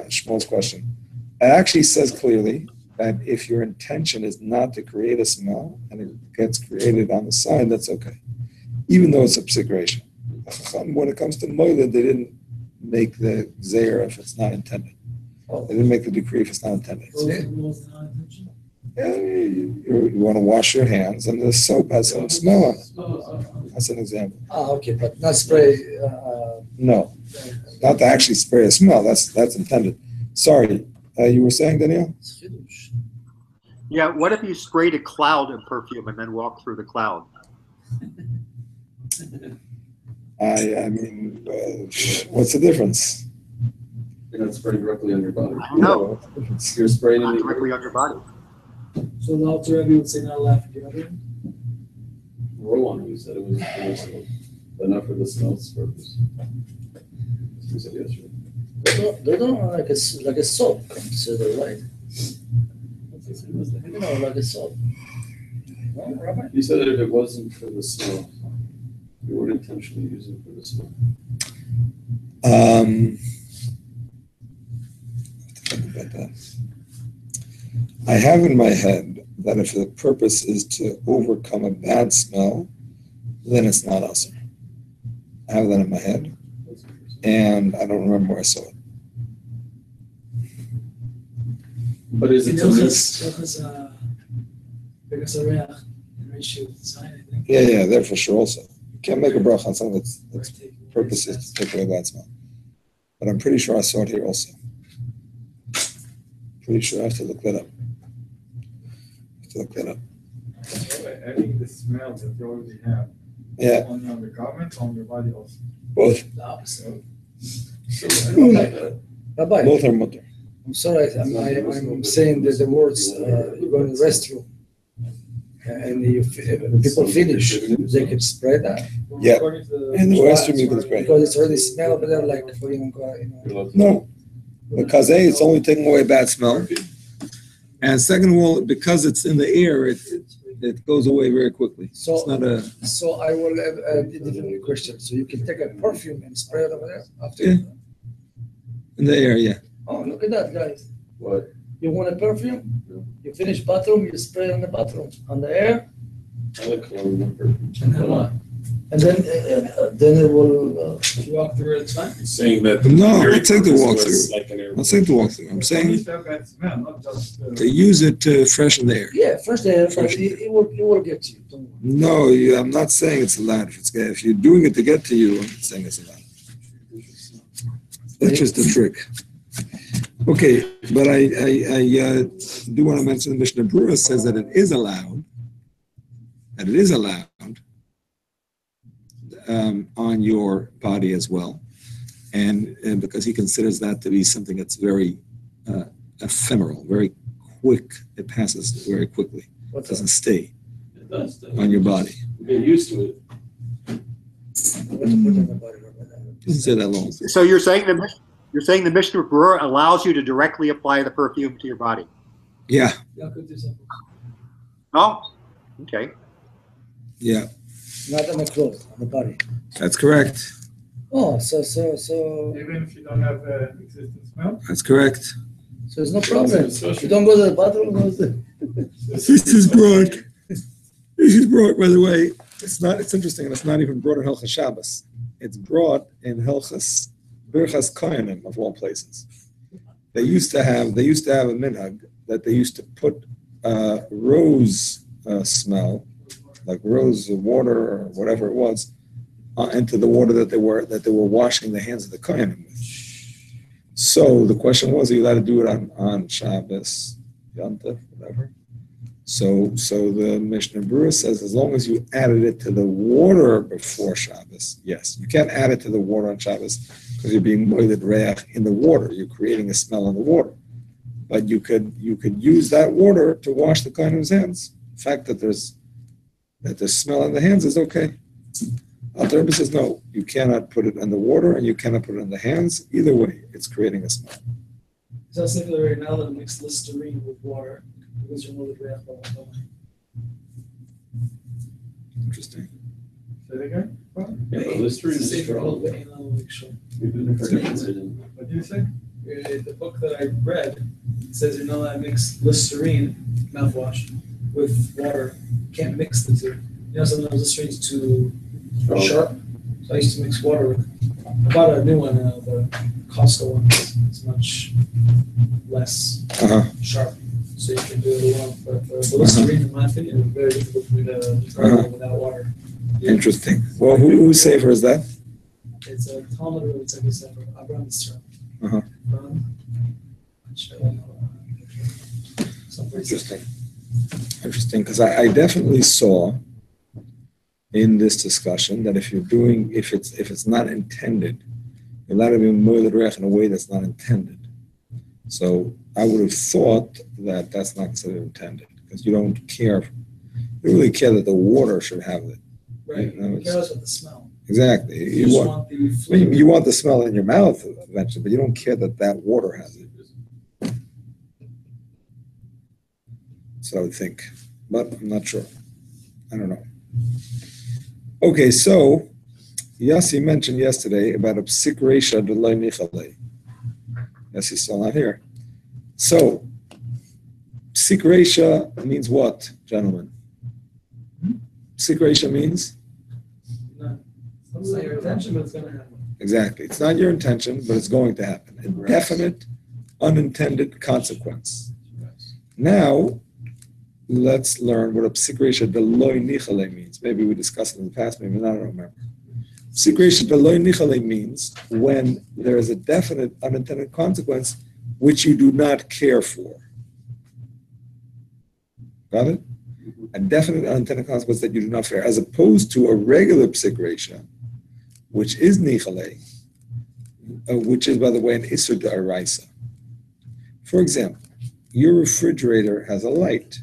Shmuel's question. It actually says clearly that if your intention is not to create a smell and it gets created on the side, that's okay, even though it's a psigration. When it comes to moiled, they didn't make the zayr if it's not intended. They didn't make the decree if it's not intended. Yeah, you want to wash your hands, and the soap has some smell on it. That's an example. Okay, but not spray. No, not to actually spray a smell. That's intended. Sorry, you were saying, Danielle? Yeah, what if you sprayed a cloud of perfume and then walked through the cloud? I mean, what's the difference? You're not spraying directly on your body. No, You're spraying not in directly on your body. So the Alter Rebbe would say not allowed for the other one? Rowan, who said it was permissible, but not for the smells purpose. We said yesterday. They don't like a soap consider, right? Like a soap. No, Rabbi? You said that if it wasn't for the smell, you weren't intentionally using it for the smell. Think about that. I have in my head that if the purpose is to overcome a bad smell, then it's not usher. I have that in my head, and I don't remember where I saw it. But is it to Yeah, there for sure also. You can't make a bracha on something that's purpose is to take away bad smell. But I'm pretty sure I saw it here also. Pretty sure I have to look that up. Adding the smell that you already have. Yeah. Only on the garment, on your body also. Both. Rabbi, Both are mutter. I'm sorry, I'm saying that the words, you go in the restroom, and when people finish, they can spray that. Yeah. According to the- In the restroom you can spray. Because it's already smell over there, like, No. Because A, it's only taking away bad smell. And second of all, because it's in the air, it goes away very quickly. So- It's not a, So I will have a different question. So you can take a perfume and spray it over there after? Yeah. in the air, yeah. Oh, look at that, guys. What? You want a perfume? You finish bathroom, you spray on the bathroom, on the air, I like cologne and perfume. and then it will, If you walk through it, it's fine. Saying that. No, very I'll take the purpose walk was through. like an air- I'm saying to walk through. I'm At saying least have that smell, not just. they use it to freshen the air. yeah, fresh air, but it will get to you. Don't worry. No, I'm not saying it's allowed. If you're doing it to get to you, I'm not saying it's allowed. That's just a trick. Okay, but I do want to mention the Mishnah Berurah says that it is allowed. On your body as well, and because he considers that to be something that's very ephemeral, very quick. It passes very quickly. It doesn't stay It does. on your body. You get used to it. What to put on the body, It doesn't stay that long. So you're saying the Mishnah Berurah allows you to directly apply the perfume to your body? Yeah, Yeah, could do something. Oh, okay. yeah, not on the clothes, on the body. that's correct. Oh, so Even if you don't have existing smell. That's correct. there's no problem. If you don't go to the bathroom, This is broad. This is brought, by the way, it's interesting, and it's not even brought in Hilchos Shabbos. It's brought in Hilchos Birchas Kohanim, of all places. They used to have a minhag that they used to put rose smell, like rose water or whatever it was, into the water that they were washing the hands of the Kohanim with. So the question was, are you allowed to do it on Shabbos, Yom Tov, whatever? So the Mishnah Berurah says, as long as you added it to the water before Shabbos, yes. You can't add it to the water on Shabbos because you're being moiled reach in the water. You're creating a smell in the water. But you could use that water to wash the Kohenim's hands. The fact that there's smell in the hands is okay. Alter Rebbe says, no, you cannot put it in the water and you cannot put it in the hands. Either way, it's creating a smell. So I was thinking right now that mix Listerine with water because you're more reach. Interesting. Say it again? Yeah, but Listerine is strong. Make sure. What What did you say? The book that I read says you're not allowed to mix Listerine mouthwash with water. You can't mix the two. You know, sometimes Listerine's too sharp. So I used to mix water with. I bought a new one, the Costco one. It's much less sharp, so you can do it alone. But the Listerine, in my opinion, is very difficult for me to try without water. Interesting. Well, whose sefer is that? It's a Talmud or it's a sefer. Abram's term. Interesting, because I definitely saw in this discussion that if it's not intended, you're allowed to be moiled reach in a way that's not intended. So I would have thought that that's not considered intended because you don't really care that the water should have it. Right. You care about the smell. Exactly. You want the smell in your mouth eventually, but you don't care that water has it. So I would think, but I'm not sure. I don't know. Okay, so Yossi mentioned yesterday about a psik reisha d'lo nichalei. Yossi's still not here. So psik reisha means what, gentlemen? Psik reisha means? It's not your intention, but it's going to happen. Exactly. It's not your intention, but it's going to happen. A definite, unintended consequence. Now, let's learn what a psik reisha d'lo nichalei means. Maybe we discussed it in the past, maybe not, I don't remember. Psik reisha d'lo nichalei means when there is a definite, unintended consequence which you do not care for. Got it? A definite, unintended consequence that you do not fear, as opposed to a regular psik reisha, which is nichalei, which is, by the way, an isur d'oraisa. For example, your refrigerator has a light.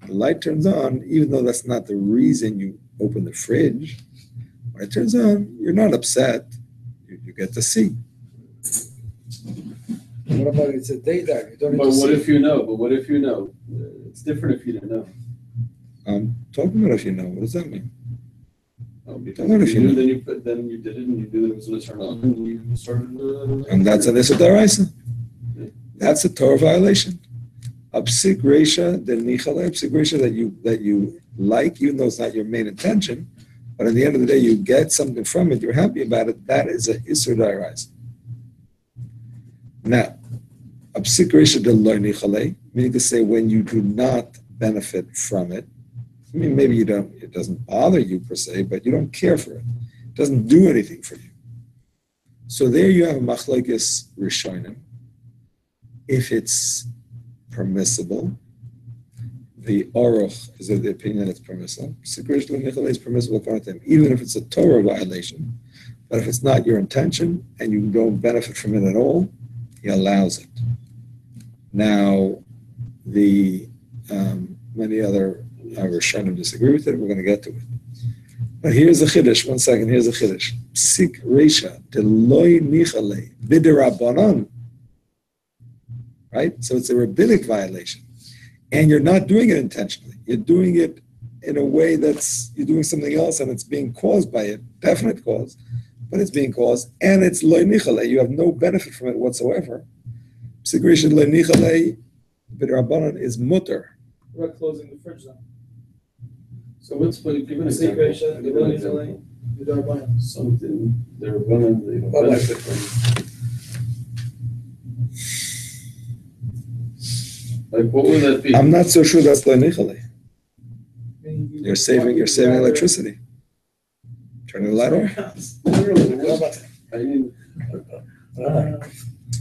The light turns on, even though that's not the reason you open the fridge. When it turns on, you're not upset. You get to see. What about it's a daytime? You don't But what if you know? It's different if you don't know. Talking about if you know, what does that mean? Oh, because if you knew, then you did it, and you knew that it was going to turn on, and you started. And that's an isur d'oraisa. That's a Torah violation. A psik reisha, the nichalei, a psik reisha that you like, even though it's not your main intention, but at the end of the day, you get something from it, you're happy about it, that is a isur d'oraisa. Now, a psik reisha d'lo nichalei, meaning to say when you do not benefit from it, I mean, maybe you don't, it doesn't bother you per se, but you don't care for it. It doesn't do anything for you. So there you have a machlokes rishonim. If it's permissible, the Aruch is of the opinion that it's permissible. Psik reisha d'lo nichalei is permissible according to him, even if it's a Torah violation. But if it's not your intention and you don't benefit from it at all, he allows it. Now, the many other Rishonim disagree with it. We're going to get to it. But here's a chiddush. 1 second. Here's a chiddush. Psik reisha d'lo nichalei b'derabanan. Right? So it's a rabbinic violation. And you're not doing it intentionally. You're doing it in a way you're doing something else and it's being caused by it. Definite cause. But it's being caused. And it's lo nichalei. You have no benefit from it whatsoever. Psik reisha d'lo nichalei b'derabanan is mutter. We're closing the fridge down. So give an Secret, example. Give the an one example. You don't mind. Something they're gonna benefit from. Like what would that be? I'm not so sure that's Leinichale. You're saving electricity. Turning the light off. I mean,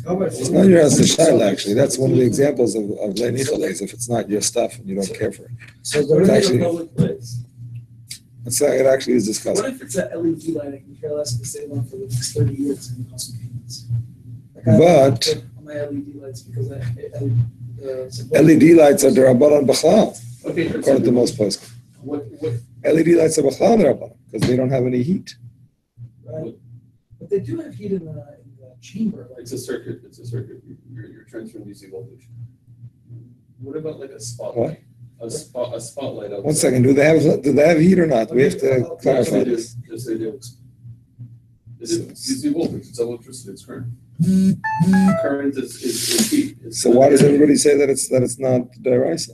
It's not your house to shaila, actually. That's one of the examples of Leinichale, is if it's not your stuff and you don't care for it. So the It's really actually- public place. It actually is What discussed. if it's a LED light, I can care less if I stay on for the next 30 years, it's gonna cost me peanuts. But- put on my LED lights because LED lights are Darabanan B'chlal, okay, according to most places. what LED lights are B'chlal Darabanan, because they don't have any heat. Right? But they do have heat in the chamber, like. it's a circuit. You're transferring DC voltage. What about like a spotlight? A spotlight outside. One second, do they have heat or not? We have to Yes, clarify they do. this. Yes, they do. It's DC voltage. It's electricity. It's current. Current is heat. So why does everybody say that it's not Daraisa?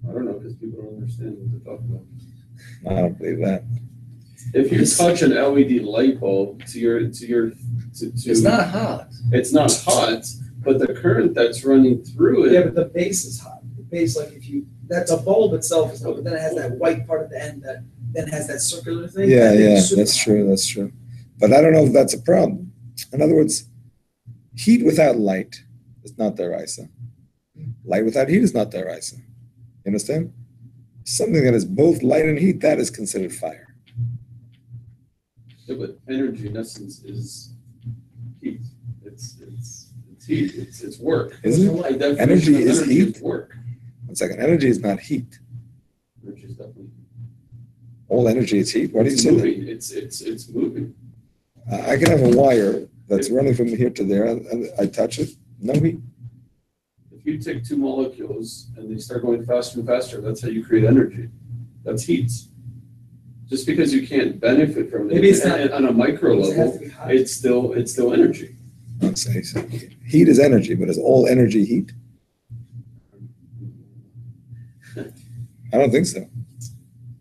I don't know, because people don't understand what they're talking about. I don't believe that. If you touch an LED light bulb to It's not hot. it's not hot, but the current that's running through Yeah, it. but the base is hot. The base, like that's a bulb itself is hot, but then it has that white part at the end that then has that circular thing. Yeah, That thing yeah, is super that's hot. true, that's true. But I don't know if that's a problem. In other words, heat without light is not Daraisa. Light without heat is not Daraisa. You understand? Something that is both light and heat, that is considered fire. Yeah, but energy in essence is heat. It's heat. It's work. Isn't it? The definition Energy of is energy heat. is work. One second, energy is not heat. Energy is definitely All energy is heat. Why do you it's say that? moving. It's moving. I can have a wire that's running from here to there, and I touch it, no heat. If you take two molecules and they start going faster and faster, that's how you create energy. That's heat. Just because you can't benefit from it Maybe it's not- on a micro Does it have level, to be hot? it's still energy. I'd say so. Heat is energy, but is all energy heat? I don't think so.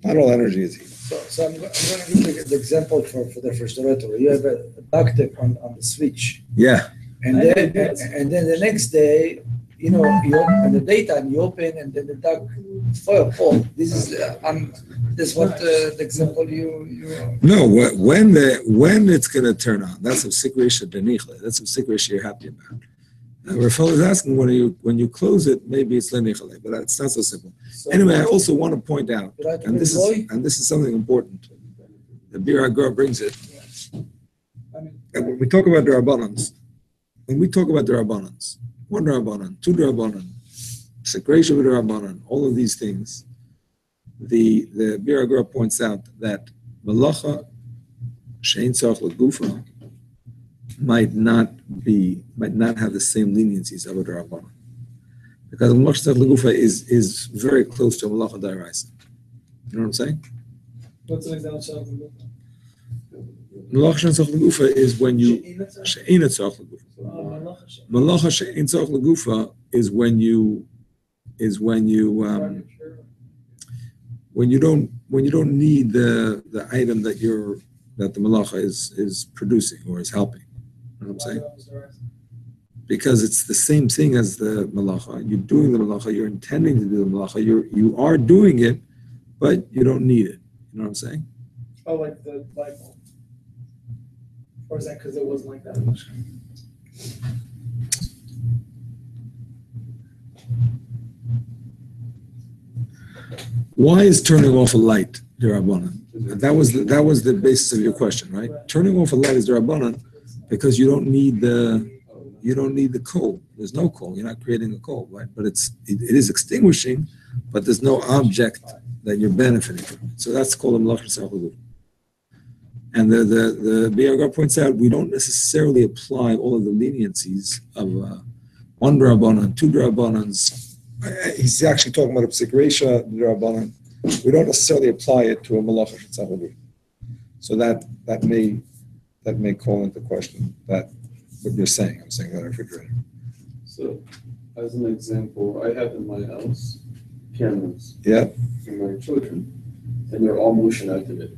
Not all energy is heat. So I'm going to give the example for the refrigerator. You have a duct tape on the switch. Yeah, And then the next day, you in the daytime you open and then the duct fall. This is what the example you. no. When it's going to turn on, that's a situation denichle. That's a situation you're happy about. Rafal is asking when you close it, maybe it's lenichle, but it's not so simple. Anyway, I also want to point out, and this is something important. The Bir Hagar brings it. And when we talk about the Rabbanans, one Rabbanan, two Rabbanan, secretion with Rabbanan, all of these things, the Bir Hagar points out that Malacha Shein Tzarich L'Gufa might not have the same leniencies of a Rabbanan. Because Malacha Tzarich L'Gufa is very close to Malacha D'Oraisa. You know what I'm saying? What's an example of it? Malacha Tzarich L'Gufa is when you She'ein Tzarich L'Gufa. Malacha She'ein Tzarich L'Gufa is when you don't need the item that the malacha is producing or is helping. You know what I'm saying? Because it's the same thing as the malacha. You're doing the malacha. You're intending to do the malacha. You are doing it, but you don't need it. You know what I'm saying? Oh, like the light bulb. Or is that because it wasn't like that? Why is turning off a light D'Rabbanan? That was the basis of your question, right? Turning off a light is D'Rabbanan because you don't need the coal. There's no coal. You're not creating a coal, right? But it is extinguishing, but there's no object that you're benefiting from. So that's called a Malach Tzarich. And the Biagar points out we don't necessarily apply all of the leniencies of one D'Rabbanan, two D'Rabbanans. He's actually talking about a psikresha D'Rabbanan. We don't necessarily apply it to a Malach Tzarich. So that may call into question that what you're saying. I'm saying that refrigerator. So, as an example, I have in my house cameras Yeah. for my children. and they're all motion activated.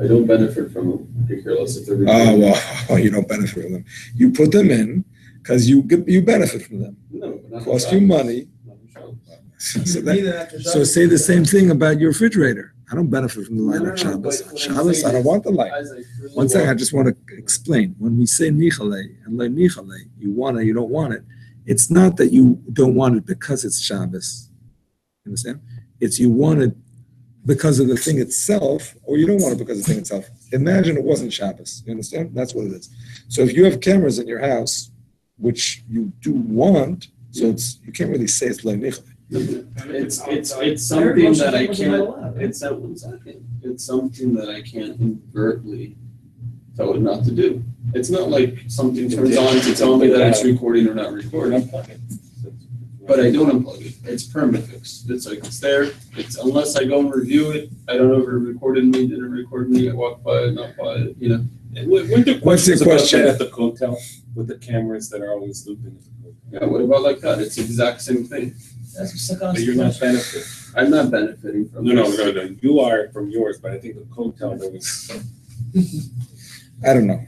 I don't benefit from them. I could care less if they're Oh, recording. well, you don't benefit from them. You put them in because you benefit from them. No, but not Cost on you Shabbos. money. Not on Shabbos. So say the same thing about your refrigerator. I don't benefit from the light No, on no, Shabbos. but On what I'm Shabbos, saying I don't is, want the light. As I freely One second, I walk- just want to explain. When we say nichale and le nichale, you want it, you don't want it. It's not that you don't want it because it's Shabbos. You understand? It's you want it because of the thing itself, or you don't want it because of the thing itself. Imagine it wasn't Shabbos. You understand? That's what it is. So if you have cameras in your house, which you do want, so it's you can't really say it's le nichale. It's something that I can't. It's not 1 second. It's something that I can't overtly tell it not to do. It's not like something turns on to tell me that it's recording or not recording. But I don't unplug it. It's permafix. It's like it's there. It's unless I go and review it. I don't know if it recorded me, didn't record me. I walked by it, not by it. You know. Weren't there What's the questions about question? that at the hotel with the cameras that are always looping at the hotel? Yeah. What about like that? It's the exact same thing. But you're not benefiting. I'm not benefiting from. No. this. You are from yours, but I think the hotel there was. I don't know.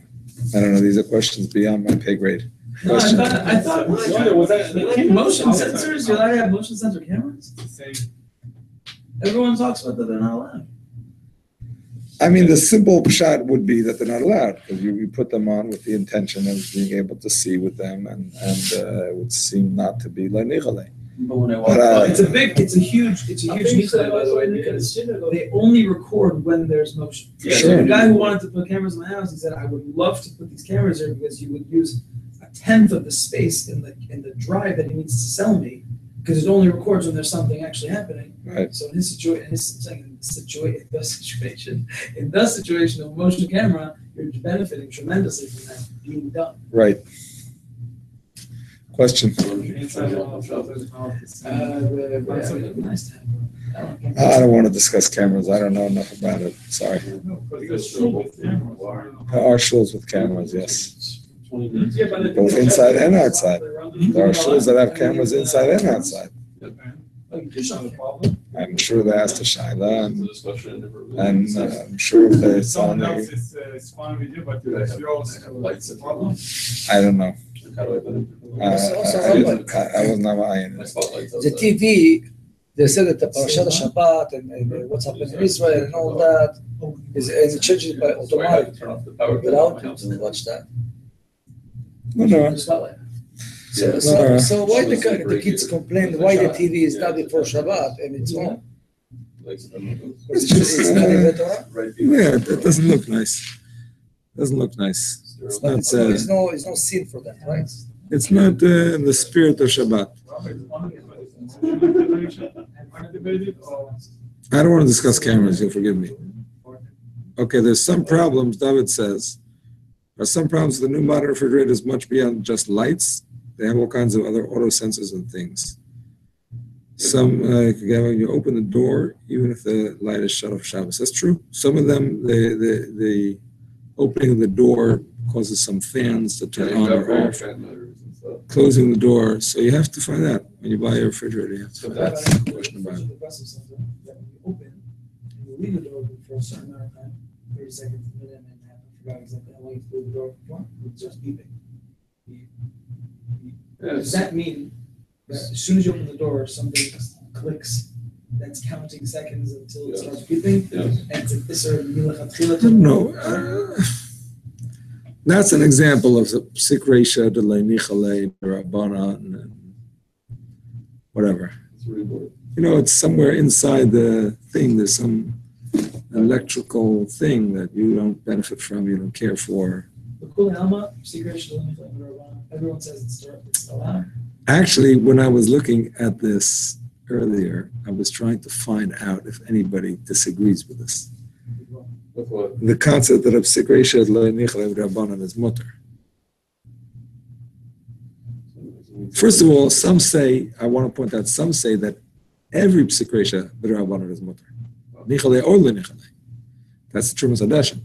These are questions beyond my pay grade. No, Question. I thought Was that motion sensors, you're allowed to have motion sensor cameras? Everyone talks about that they're not allowed. I mean, the simple shot would be that they're not allowed because you put them on with the intention of being able to see with them, and it would seem not to be le nichale. But when I walk But, by, It's a huge nichale, by the way, because they only record when there's motion. Yeah, Sure. The guy who wanted to put cameras in my house, he said, I would love to put these cameras here because you would use 1/10 of the space in the drive that he needs to sell me, because it only records when there's something actually happening. Right. So in the situation of a motion camera, you're benefiting tremendously from that being done. Right. Question. Nice to have. I don't want to discuss cameras. I don't know enough about it. Sorry. There are shuls with cameras, yes. 20 minutes. Both inside and outside. There are shuls that have cameras inside and outside. I'm sure they asked the Shaila, and I'm sure that it's on there. It's fine with you, but it's yours. Lights at problem. I don't know. How do I benefit from I that? was never eyeing My it. spotlight's The outside. TV, they said that the Parashat Shabbat and what's happening in Israel and all that is and it changes by That's why I have to automatic turn off the power. without you to watch that. No. It's not like that. Yeah. So why the kids complain why the TV is not before Shabbat and it's on? It's just, It's not in the Torah. Right. Yeah, that doesn't look nice. Doesn't look nice. It's not. It's no sin for that, right? It's not in the spirit of Shabbat. I don't want to discuss cameras. You'll forgive me. Okay, there's some problems. David says there are some problems. The new modern refrigerator is much beyond just lights. They have all kinds of other auto sensors and things. Some you open the door even if the light is shut off Shabbos. That's true. Some of them, the opening of the door causes some fans to turn on or off. Closing the door. So you have to find out when you buy a refrigerator. You have to So find out. that's No question about it. Open and you leave the door open for a certain amount of time, 30 seconds, a minute, and a half. I forgot exactly how long you leave the door for. It's just beeping. Does that mean that as soon as you open the door, something clicks that's counting seconds until it starts beeping? Yes. And it's this or I don't know. That's an example of the Sikresha, the Leinichale, the Rabbana, and whatever. It's really boring. You know, it's somewhere inside the thing. There's some electrical thing that you don't benefit from, you don't care for. the Kula Alma, everyone says it's allowed. Actually, when I was looking at this earlier, I was trying to find out if anybody disagrees with this. With what? The concept that of Sikresha Leinichale Rabbanan is mutter. First of all, some say, I want to point out, some say that every Sikresha Rabbanan is mutter. Nichale or Leinichale. That's the Trumas Hadashim.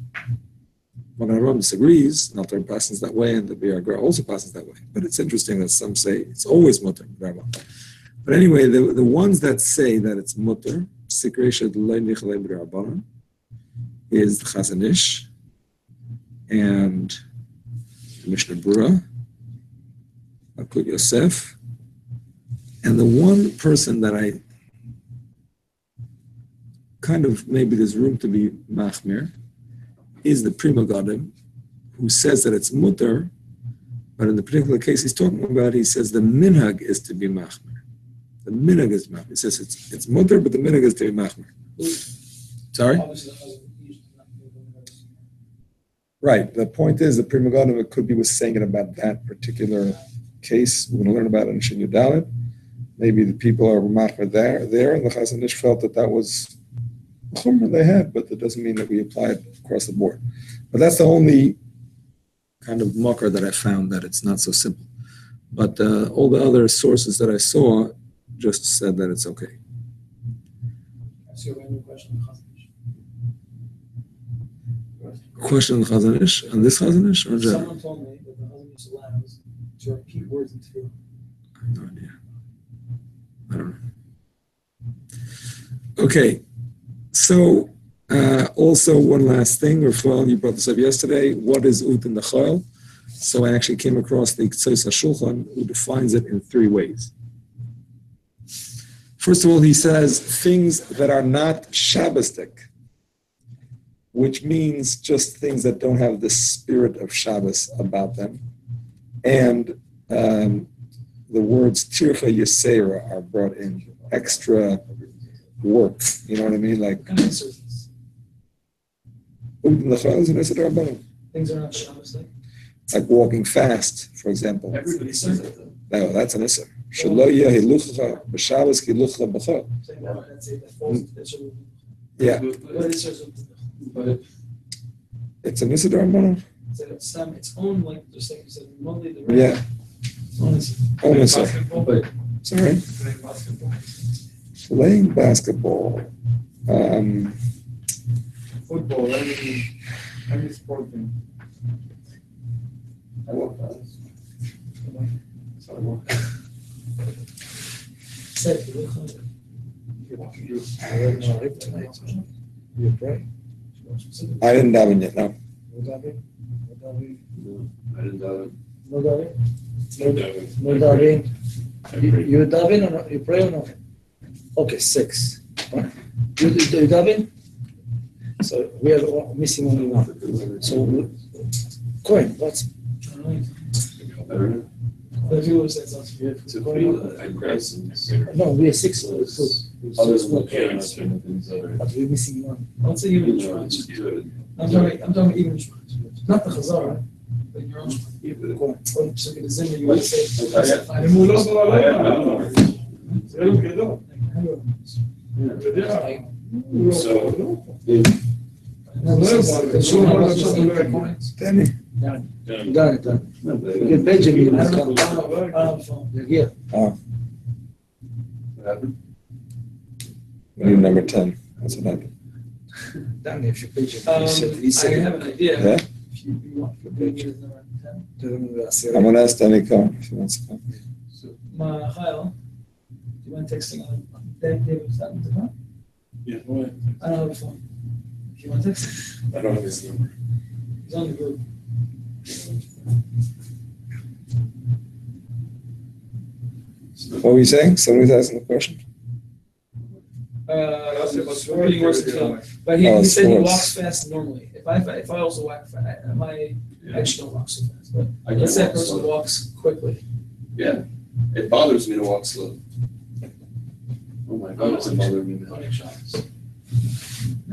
Magen Avraham disagrees, not their passes that way, and the Biagra also passes that way. But it's interesting that some say it's always mutter. But anyway, the ones that say that it's mutter Sikresha D'Loi Nichalei B'Rabbanan is the Chazon Ish and the Mishnah Berurah, Akut Yosef, and the one person that I kind of, maybe there's room to be machmir, is the Pri Megadim, who says that it's mutter, but in the particular case he's talking about, he says the minhag is to be machmir. The minhag is machmir. He says it's mutter, but the minhag is to be machmir. Sorry? Right. The point is, the Pri Megadim, it could be was saying it about that particular case. We're going to learn about it in Shin Yudalet. Maybe the people are machmir there, and the Chazon Ish felt that was the chumrah they had, but that doesn't mean that we apply it across the board. But that's the only kind of mucker that I found, that it's not so simple. But all the other sources that I saw just said that it's okay. That's your random question on Chazon Ish. Question on the Chazon Ish? On this Chazon Ish? Or Someone told me that the Chazon Ish allows to repeat words in tefillah. I have no idea. I don't know. Okay. So, also one last thing, Rafal, you brought this up yesterday. What is Ut in the Chol? So I actually came across the Ktsos HaShulchan, who defines it in 3 ways. First of all, he says things that are not Shabbosdik, which means just things that don't have the spirit of Shabbos about them. And the words Tircha Yisera are brought in, extra work. You know what I mean? Like, Things are not Shabbos like. Like walking fast, for example. Everybody says that though. No, that's an Isser. Shelo yeh hiluchcha b'Shabbos ki hiluchcha b'chol. That's it. That falls. That's a Yeah. But it's But It's an Isser D'Rabbanan. its own, like just like you said, remotely the Yeah. Own Isser. basketball, but Sorry. playing basketball. Playing basketball. Football, any sport thing. I walk fast. So I walk. Said You pray? I didn't daven yet, no. No davening? No davening? No, I didn't do it. No davening? No davening. You daven or not? You pray or not? Okay, 6. You daven? So we are missing only one. So, Coin, what's Better. the viewer says that's good. To feel I presence. no? We are 6. Others will care about certain things that are. But we're missing one. What's the even You know, Shmach? just do it. I'm talking even Shmach. Not the Chazara, but your own Shmach. Coin. So the Zimmer, you want to say, הוא לא זו עליך. זה לא גדול. אתה יודע, הוא So, לא Danny. Done. Get Benjamin. Yeah. what happened? We need number 10. That's what happened. Done. If you Benjamin. He I said. have an idea. Yeah? If you want to bring it number 10. I'm going to ask Danny Cohen if he wants to come. Chayil, do you mind texting on David's phone to come? Yeah, go ahead. I don't have a phone. If you want to text, I don't have his number. he's on the group. What were you saying? Somebody's asking the question? Reading worse than film. But he Oh, said he sports. walks fast normally. If I also walk fast, I just don't walk so fast. But I let's say a walk person slow. walks quickly. Yeah, it bothers me to walk slow. Oh my God, does it bother me now? Running shots.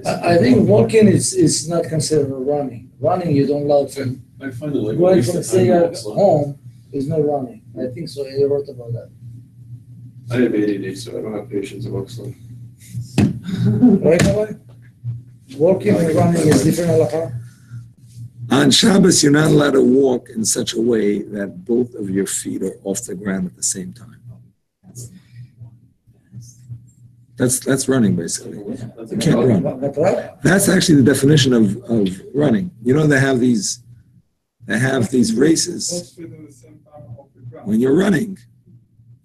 I think walking is not considered running. Running, you don't love him. I find it like. Going waste from of time staying to walk at slow. home is not running. I think so. I wrote about that. I have ADD, so I don't have patience to walk slow. Right, Rabbi? Walking and running is different halakha. On Shabbos, you're not allowed to walk in such a way that both of your feet are off the ground at the same time. That's running, basically. You can't run. But right? That's actually the definition of running. You know, they have these races. both feet at the same time off the ground. When you're running,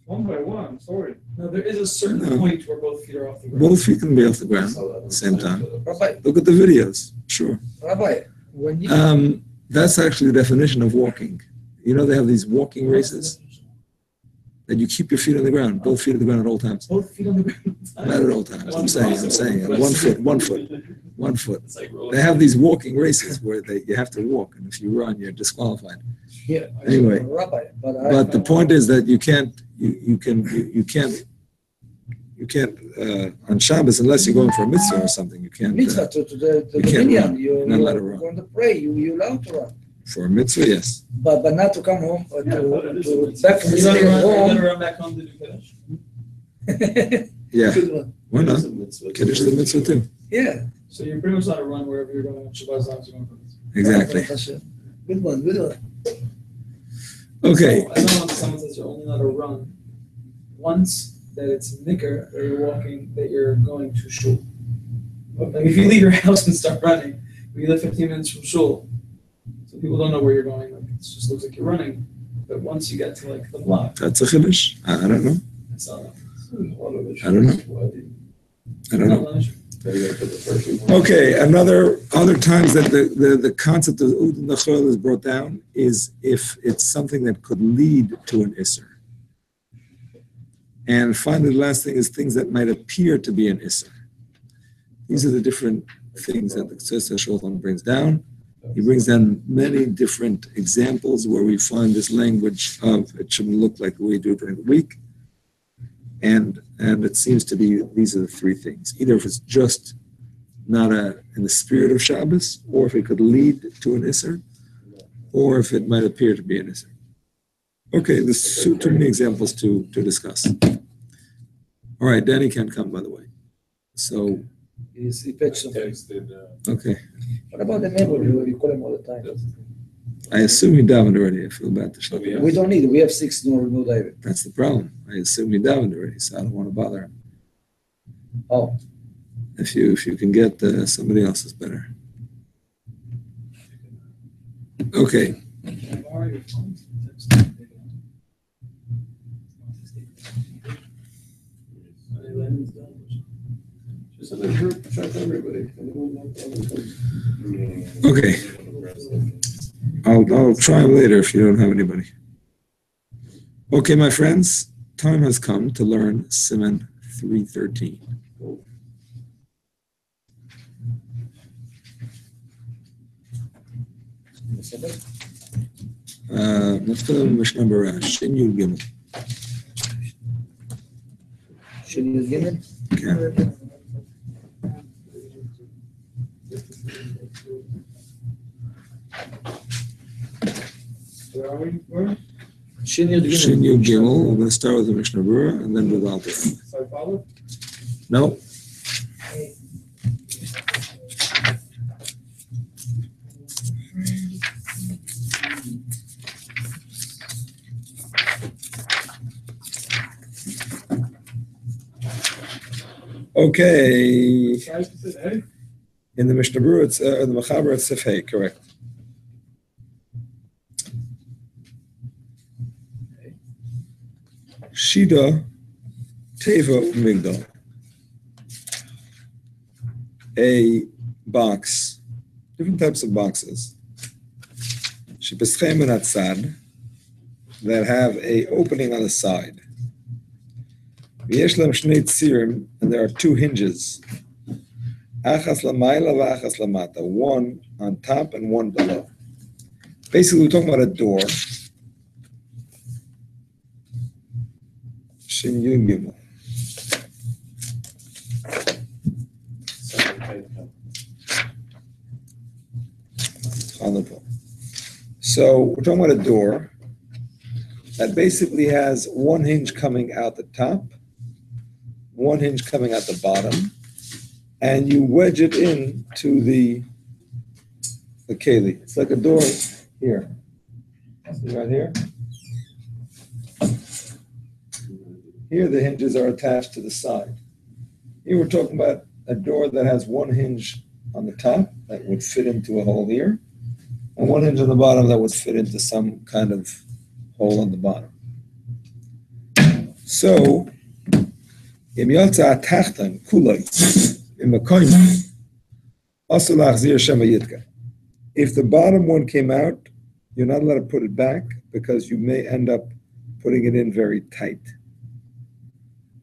One by one, sorry. No, there is a certain No. point where both feet are off the ground. Both feet can be off the ground at the same time. Rabbi, Look at the videos. Sure. Rabbi, when you That's actually the definition of walking. You know, they have these walking races that you keep your feet on the ground, both feet on the ground at all times. Both feet on the ground. Not at all times. I'm saying, 1 foot. It's like rolling. They have these walking races where you have to walk, and if you run, you're disqualified. yeah, Anyway, Rabbi, but the point is that you can't on Shabbos, unless you're going for a mitzvah or something, you can't. mitzvah to the you can't binyan, run. you're Not allowed to run. going to pray, you're allowed to run. For a mitzvah, yes. But not to come home, or Yeah, but it is a to mitzvah. back from You're gonna stay run, you're home. gonna run back home to do Kiddush? Yeah. Good one. Why not? It's a mitzvah. Kiddush the mitzvah too. Yeah. So you're pretty much allowed to run wherever you're going on Shabbat as long as you're going for this. Exactly. Good one, good one. Okay. So, I know someone says you're only allowed to run once that it's nicker that you're walking, that you're going to shul. Like if you leave your house and start running, you live 15 minutes from shul, so people don't know where you're going. Like it just looks like you're running, but once you get to like the block, That's a chiddush. I don't know. it's not. I don't know. I don't know. Not an issue. Okay, other times that the concept of Ud Nachol is brought down is if it's something that could lead to an Isser. And finally, the last thing is things that might appear to be an Isser. These are the different things that the Tzitz Shulchan brings down. He brings down many different examples where we find this language of it shouldn't look like the way you do it during the week. And it seems to be these are the three things. Either if it's just not in the spirit of Shabbos, or if it could lead to an Isser, or if it might appear to be an Isser. Okay, there's too many examples to discuss. All right, Danny can't come, by the way. So, He pitched something. okay. What about the neighbor? You call him all the time. I assume he davened already. I feel bad to shut him. We don't need it. We have 6 no David. That's the problem. I assume he davened already, so I don't want to bother him. Oh. If you can get somebody else is better. Okay. Just an alert, check everybody. Okay. I'll try him later if you don't have anybody. Okay, my friends, time has come to learn Siman 313. نتكلم Mishnah Berurah, Shin Yud Gimel. Shin Yud Gimel? Okay. Where are we? Where? Shin Yud Gimel. Shin Yud Gimel. We're going to start with the Mishnah Berurah and then do the Alter. So I follow? No. Okay. In the Mishnah Berurah, it's the Mechaber, it's Sefhei, correct. Shida, Teva, Migdal. A box, different types of boxes. Shepeschem and Atzad, that have a opening on the side. V'yesh lem shnei tzirim, and there are 2 hinges. Achas lamayla v'achas lamata, one on top and one below. Basically, we're talking about a door. Shin Yud Gimel. So we're talking about a door that basically has one hinge coming out the top, one hinge coming out the bottom, and you wedge it in to the keli. It's like a door here. See right here? Here the hinges are attached to the side. Here we're talking about a door that has one hinge on the top that would fit into a hole here, and one hinge on the bottom that would fit into some kind of hole on the bottom. So, im yotza atachtan kulay im makoyim asul achzir shema yitka. If the bottom one came out, you're not allowed to put it back because you may end up putting it in very tight.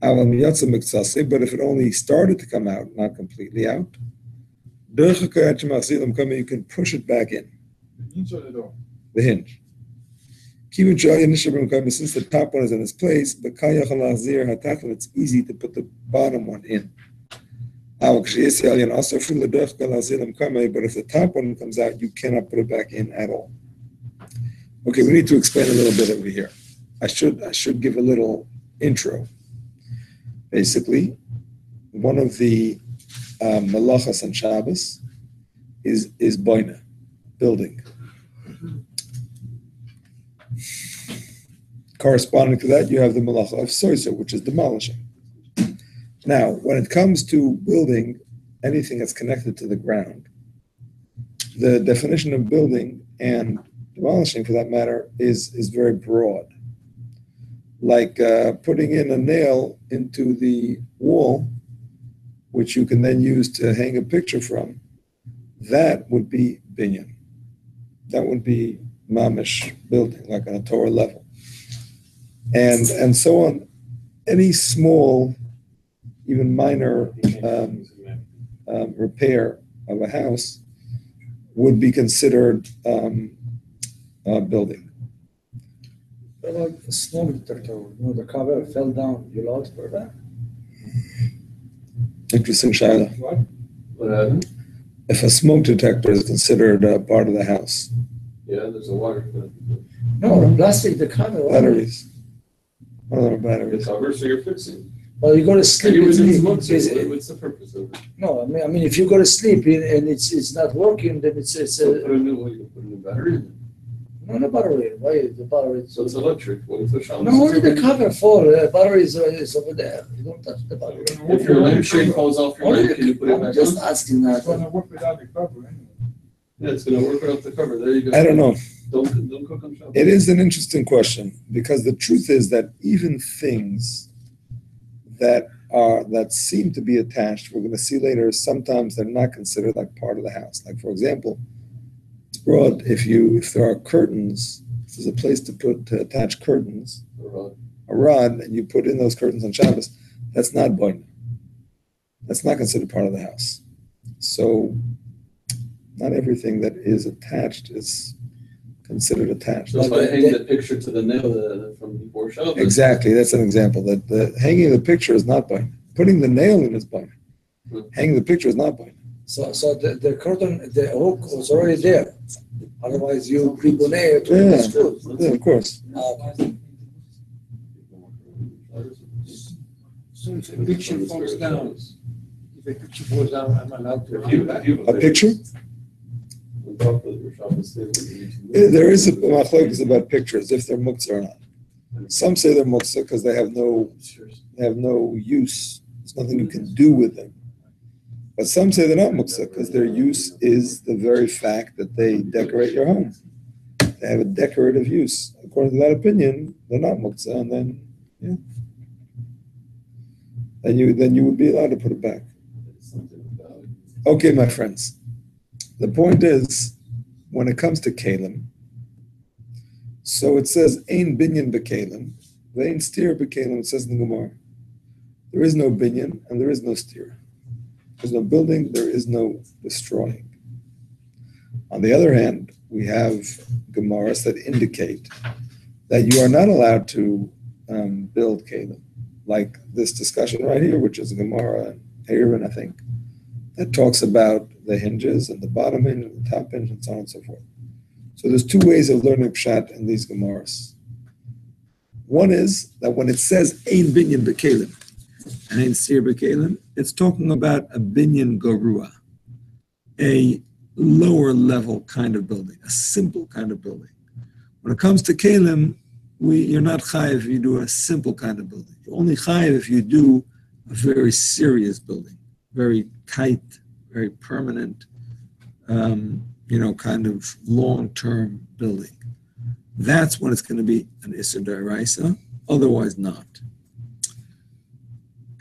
But if it only started to come out, not completely out, you can push it back in. The hinge or the door? The hinge. Since the top one is in its place, it's easy to put the bottom one in. But if the top one comes out, you cannot put it back in at all. Okay, we need to explain a little bit over here. I should give a little intro. Basically, one of the malachas on Shabbos is boina, building. Corresponding to that, you have the malacha of soisa, which is demolishing. Now, when it comes to building anything that's connected to the ground, the definition of building and demolishing, for that matter, is very broad. Like putting in a nail into the wall, which you can then use to hang a picture from, that would be binyan. That would be mamish building, like on a Torah level. And so on. Any small, even minor repair of a house would be considered building. Like a smoke detector, the cover fell down. You allowed to put that? Interesting, Shaila. What happened? If a smoke detector is considered part of the house, Yeah, there's a water. No, the plastic, the cover. batteries. What are The batteries? cover, so you're fixing. Well, you go to sleep. Anyways, it's- what's it's- what's the purpose of it? No, I mean, if you go to sleep and it's not working, then it's So put a new, what, you put a new battery in it. no battery. Why the battery? So it's electric. What if the Shabbos No, is only the over? cover for battery is over there. You don't touch the battery. If your lampshade falls off your Only lamp, can you put it I'm back just on? asking that. It's gonna work without the cover anyway. Yeah, it's gonna work without the cover. There you go. I don't know. Don't cook on Shabbos. It is an interesting question because the truth is that even things that seem to be attached, we're going to see later, sometimes they're not considered like part of the house. Like for example, it's broad. If there are curtains, if there's a place to attach curtains, a rod, and you put in those curtains on Shabbos, that's not boina. That's not considered part of the house. So not everything that is attached is considered attached. So if I hang the picture to the nail from before Shabbos. Exactly, that's an example. That the hanging the picture is not boina. Putting the nail in is boina. Hanging the picture is not boina. So the curtain, the hook was already there. Otherwise, you pre-bonnet to Yeah. the screws. Yeah, of course. So if a picture falls down, if a picture falls down, I'm allowed to. A picture? On top of your Shabbos table, you need to- There is a machlokes about pictures, if they're muktzah or not. Some say they're muktzah because they have no use. There's nothing you can do with them. But some say they're not muktzah because their use is the very fact that they decorate your home. They have a decorative use. According to that opinion, they're not muktzah, and then you would be allowed to put it back. Something about it. Okay, my friends. The point is, when it comes to bekeilim, so it says, Ein binyan bekeilim, vein steer bekeilim, it says in the Gemara. There is no binyan and there is no steer. There's no building, there is no destroying. On the other hand, we have Gemaras that indicate that you are not allowed to build kelim, like this discussion right here, which is a Gemara in Eruvin, I think, that talks about the hinges and the bottom hinge and the top hinge and so on and so forth. So there's two ways of learning pshat in these Gemaras. One is that when it says ein binyan bekeilim and ein steer bekeilim, it's talking about a binyan garua, a lower level kind of building, a simple kind of building. When it comes to kelim, you're not chayiv if you do a simple kind of building. You're only chayiv if you do a very serious building, very tight, very permanent, kind of long-term building. That's when it's going to be an Isser D'Oraisa, otherwise not.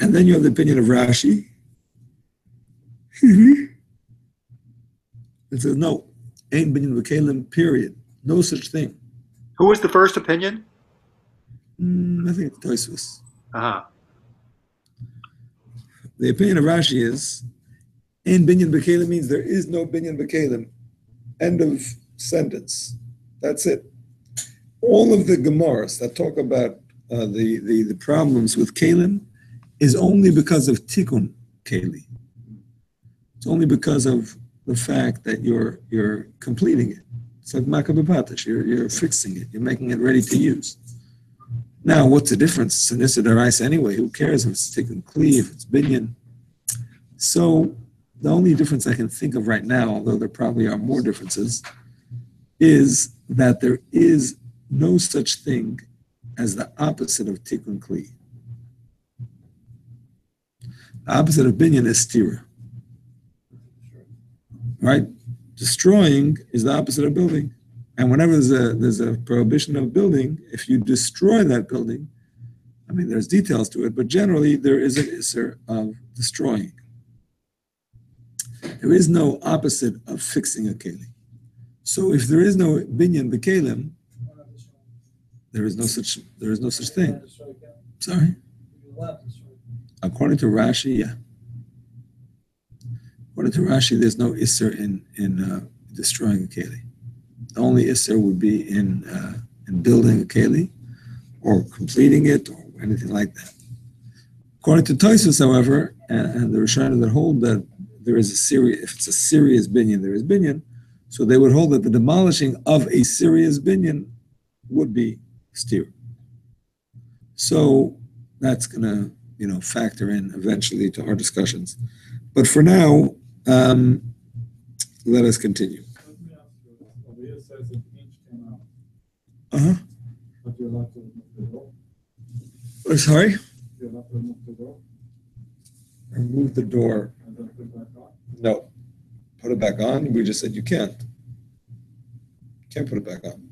And then you have the opinion of Rashi. It says, no, ain't binyan bekeilim, period. No such thing. Who was the first opinion? I think it's Tosfos. Uh-huh. The opinion of Rashi is, ain't binyan bekeilim means there is no binyan bekeilim. End of sentence. That's it. All of the Gemaras that talk about the problems with kelim is only because of tikkun keli. It's only because of the fact that you're completing it. It's like makabapatish. You're fixing it. You're making it ready to use. Now, what's the difference? It's an issa d'oraisa anyway. Who cares if it's tikkun kli, if it's binyan? So the only difference I can think of right now, although there probably are more differences, is that there is no such thing as the opposite of tikkun kli. The opposite of binyan is stira. Right? Destroying is the opposite of building. And whenever there's a prohibition of building, if you destroy that building, I mean, there's details to it, but generally there is an isser of destroying. There is no opposite of fixing a keli. So if there is no binyan bekeilim, there is no such thing. Sorry? According to Rashi, yeah. According to Rashi, there's no isser in destroying a keli. The only isser would be in building a keli or completing it or anything like that. According to Tosfos, however, and the Rishonim that hold that there is a serious, if it's a serious binyan, there is binyan, so they would hold that the demolishing of a serious binyan would be stira. So that's going to, factor in eventually to our discussions. But for now, let us continue. Let me ask you, over here says an inch came out, Uh-huh. but you're allowed to remove the door. Sorry? You're allowed to remove the door Remove the door. and then put it back on. No. Put it back on? We just said you can't. Can't put it back on.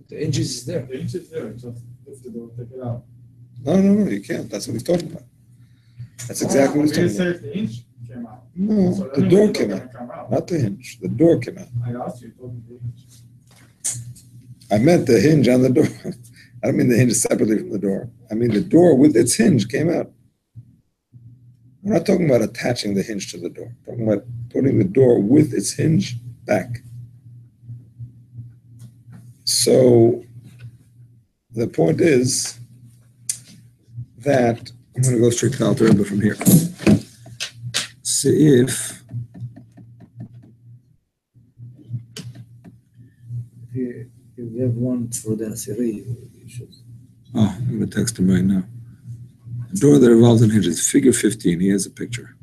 The hinges is there. The inch is there, just lift the door, take it out. No, you can't. That's what he's talking about. That's exactly what he's Over here talking about. says the inch came out. No, So the anyway, door it's came gonna out. come out. Not the hinge. The door came out. I asked you, you told me the inch. I meant the hinge on the door. I don't mean the hinge separately from the door. I mean the door with its hinge came out. We're not talking about attaching the hinge to the door. We're talking about putting the door with its hinge back. So the point is that I'm going to go straight to Alter Rebbe from here. See if If you have one for the Asiri, you should. oh, I'm going to text him right now. The door that revolves on hinges, figure 15. He has a picture.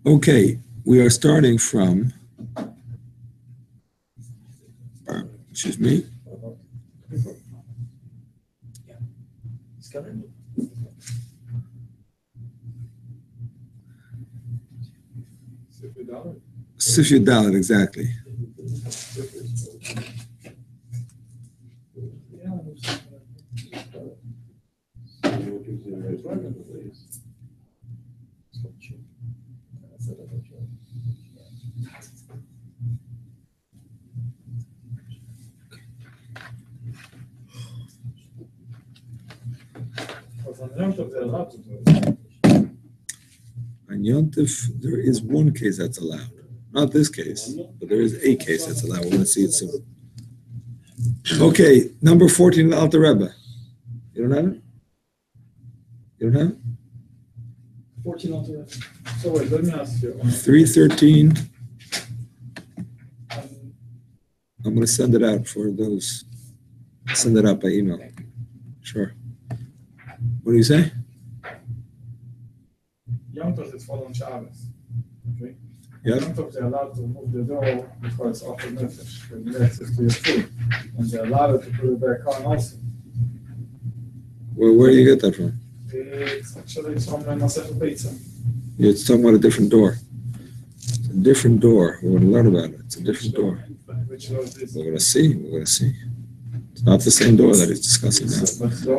Okay, we are starting from, excuse me, It's coming. $50. Sifya Dalet, exactly. Because on Yom Tov, they're allowed to do it. On Yom Tov, there is one case that's allowed. Not this case, but there is a case that's allowed. We're going to see it soon. Okay, number 14, the Alter Rebbe. You don't have it? You don't have it? 14 altogether. So wait, let me ask you. 313. I'm going to send it out for those. Send it out by email. Sure. What do you say? Yom Tov is following Shabbos. Okay? Yep. Yom Tov, they're allowed to move the door because of the nefesh, when you access to your food. And they're allowed to put it back on also. Where do you get that from? It's actually from Masech Pizza. It's talking about a different door. It's a different door. We're going to learn about it. It's a different door. Which was this? We're going to see. We're going to see. It's not the same door that he's discussing now.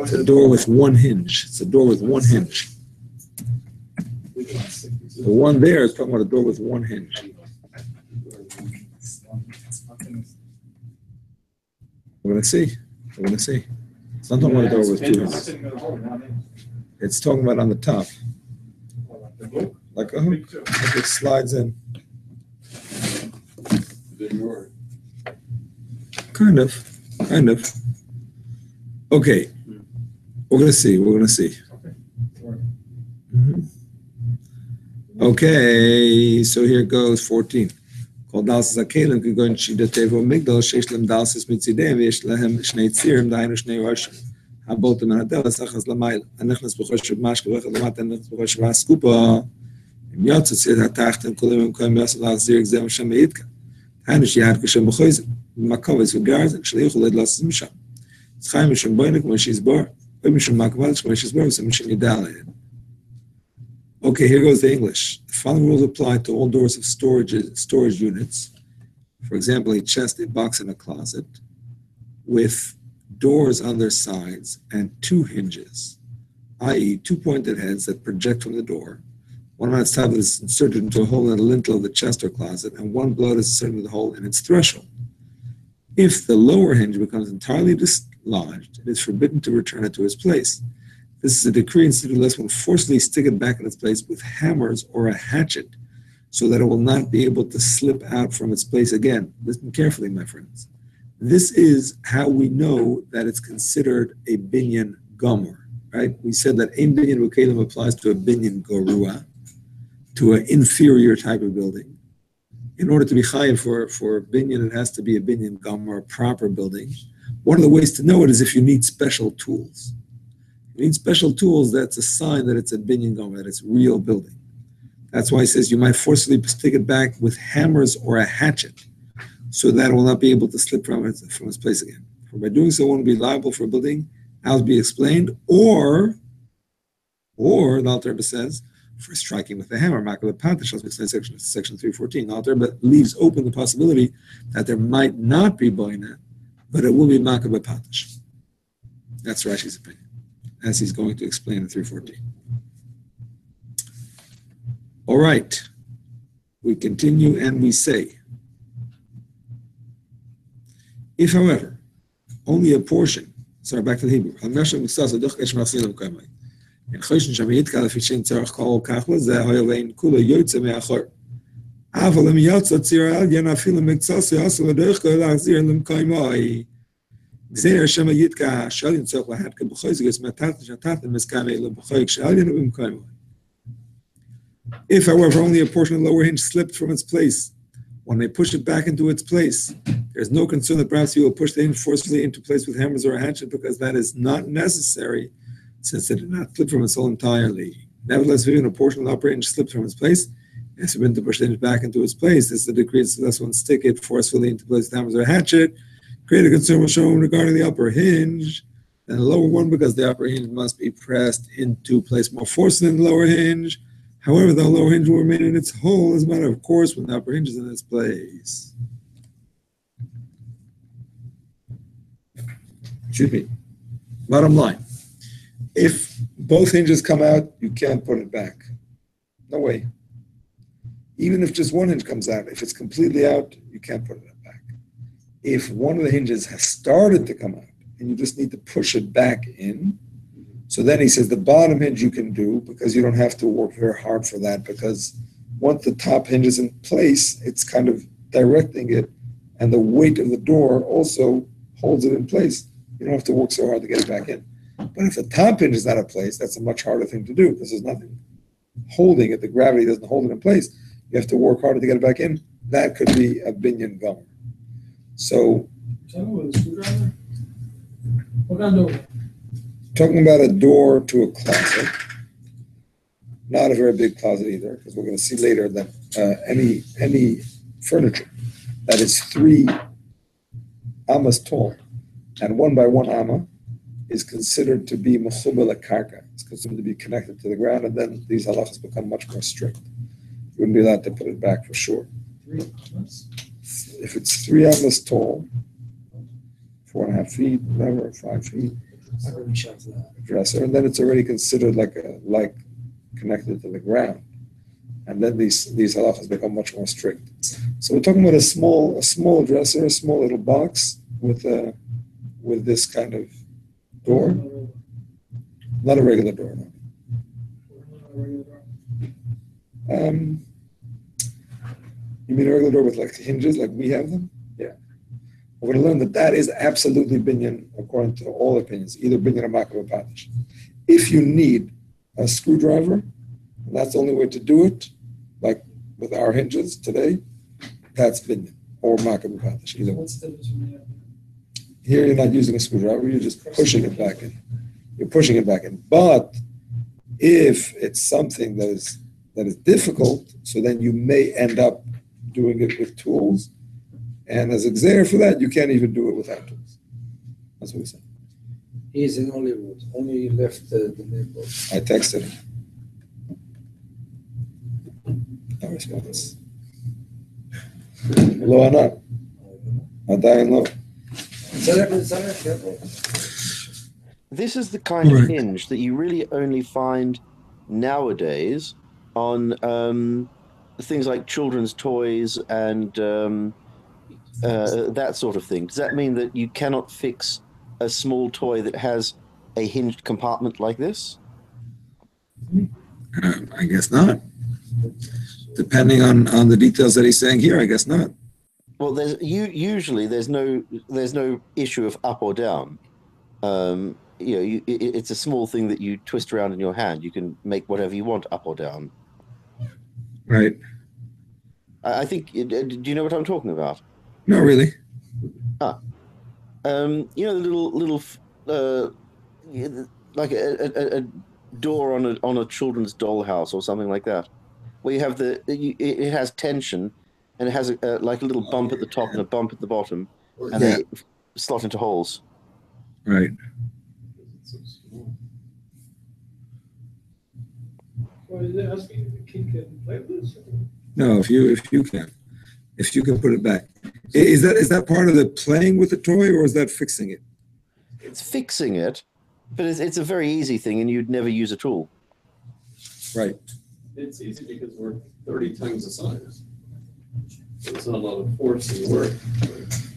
It's a door with one hinge. It's a door with one hinge. The one there is talking about a door with one hinge. We're going to see. We're going to see. It's not talking about a door with two hinges. It's talking about on the top. Like a hook. Like it slides in. Kind of. Okay. We're going to see. Okay, so here goes 14. Called dalsis bekeilim could go in shida tevo migdal sheish lem dalsis mitzideim v'yesh lehem shnei tzirim dainu shnei roshim. Habotem and adelas achas lamayl. Anechnas b'choshev mashke v'echad lamat anechnas b'choshev ha'skupa. Im yotza tzir ha'tachtem kulim im koim yosel achzir gzem Hashem me'idka. Hainu shiyad kushem b'choizim. B'makavis v'garzen shleichu led lasis misham. Tzchayim misham boinik m'shis bar. Oim misham makavalis m'shis bar v'sem misham yidalein. Okay, here goes the English. The following rules apply to all doors of storage units. For example, a chest, a box, and a closet with doors on their sides and two hinges, i.e. two pointed heads that project from the door. One on its top is inserted into a hole in the lintel of the chest or closet, and one below is inserted into the hole in its threshold. If the lower hinge becomes entirely dislodged, it is forbidden to return it to its place. This is a decree instituted unless one forcibly stick it back in its place with hammers or a hatchet so that it will not be able to slip out from its place again. Listen carefully, my friends. This is how we know that it's considered a binyan gomer, right? We said that ein binyan bekeilim applies to a binyan gorua, to an inferior type of building. In order to be chayiv for binyan, it has to be a binyan gomer, a proper building. One of the ways to know it is if you need special tools. You need special tools, that's a sign that it's a binyan gomer, that it's real building. That's why he says you might forcibly stick it back with hammers or a hatchet so that it will not be able to slip from its place again. For by doing so, one will be liable for a building, as be explained, or the Alter Rebbe says, for striking with a hammer. Makal Patash, as we explained in section 314. The Alter Rebbe leaves open the possibility that there might not be boina, but it will be Makal Patash. That's Rashi's opinion, as he's going to explain in 314. All right, we continue and we say, if, however, only a portion, sorry, back to the Hebrew, if, however, only a portion of the lower hinge slipped from its place, one may push it back into its place. There's no concern that perhaps you will push the hinge forcefully into place with hammers or a hatchet, because that is not necessary, since it did not slip from its hole entirely. Nevertheless, if even a portion of the upper hinge slipped from its place, it has been to push the hinge back into its place. This is the decree, so lest one stick it forcefully into place with hammers or a hatchet. Greater concern was shown regarding the upper hinge than the lower one, because the upper hinge must be pressed into place more forcefully than the lower hinge. However, the lower hinge will remain in its hole as a matter of course when the upper hinge is in its place. Excuse me. Bottom line, if both hinges come out, you can't put it back. No way. Even if just one hinge comes out, if it's completely out, you can't put it back. If one of the hinges has started to come out and you just need to push it back in, so then he says the bottom hinge you can do, because you don't have to work very hard for that, because once the top hinge is in place, it's kind of directing it, and the weight of the door also holds it in place. You don't have to work so hard to get it back in. But if the top hinge is not in place, that's a much harder thing to do, because there's nothing holding it. The gravity doesn't hold it in place. You have to work harder to get it back in. That could be a binyan gomer. So, talking about a door to a closet, not a very big closet either, because we're going to see later that any furniture that is 3 amas tall and 1 by 1 amma is considered to be mechubel karka. It's considered to be connected to the ground, and then these halachas become much more strict. You wouldn't be allowed to put it back for sure. 3 amas? If it's 3 amas tall, 4.5 feet, whatever, 5 feet I don't shove that. dresser, and then it's already considered like connected to the ground. And then these halachas become much more strict. So we're talking about a small dresser, a small little box with this kind of door. Not a regular door, no. You mean a regular door with like hinges, like we have them? Yeah. We're going to learn that is absolutely binyan, according to all opinions, either binyan or makar b'patish. If you need a screwdriver, and that's the only way to do it, like with our hinges today, that's binyan or makar b'patish, either one. What's the difference between the Here you're not using a screwdriver, you're just pushing it back in. You're pushing it back in. But if it's something that is difficult, so then you may end up doing it with tools. And as a gzeir for that, you can't even do it without tools. That's what we said. He's in Hollywood. Only left the neighborhood. I texted him. No response. Lo ana. Adayin lo. This is the kind of hinge that you really only find nowadays on things like children's toys and that sort of thing. Does that mean that you cannot fix a small toy that has a hinged compartment like this? I guess not. Depending on the details that he's saying here, I guess not. Well, usually there's no issue of up or down. It's a small thing that you twist around in your hand. You can make whatever you want up or down. Right. I think. Do you know what I'm talking about? Not really. The little like a door on a children's dollhouse or something like that, where you have it has tension and it has like a little bump at the top and a bump at the bottom, and they slot into holes. Right. Well, is it asking if the kid can play with this? No, if you can put it back. Is that part of the playing with the toy, or is that fixing it? It's fixing it, but it's a very easy thing, and you'd never use a tool. Right. It's easy because we're 30 times the size. So it's not a lot of force and work.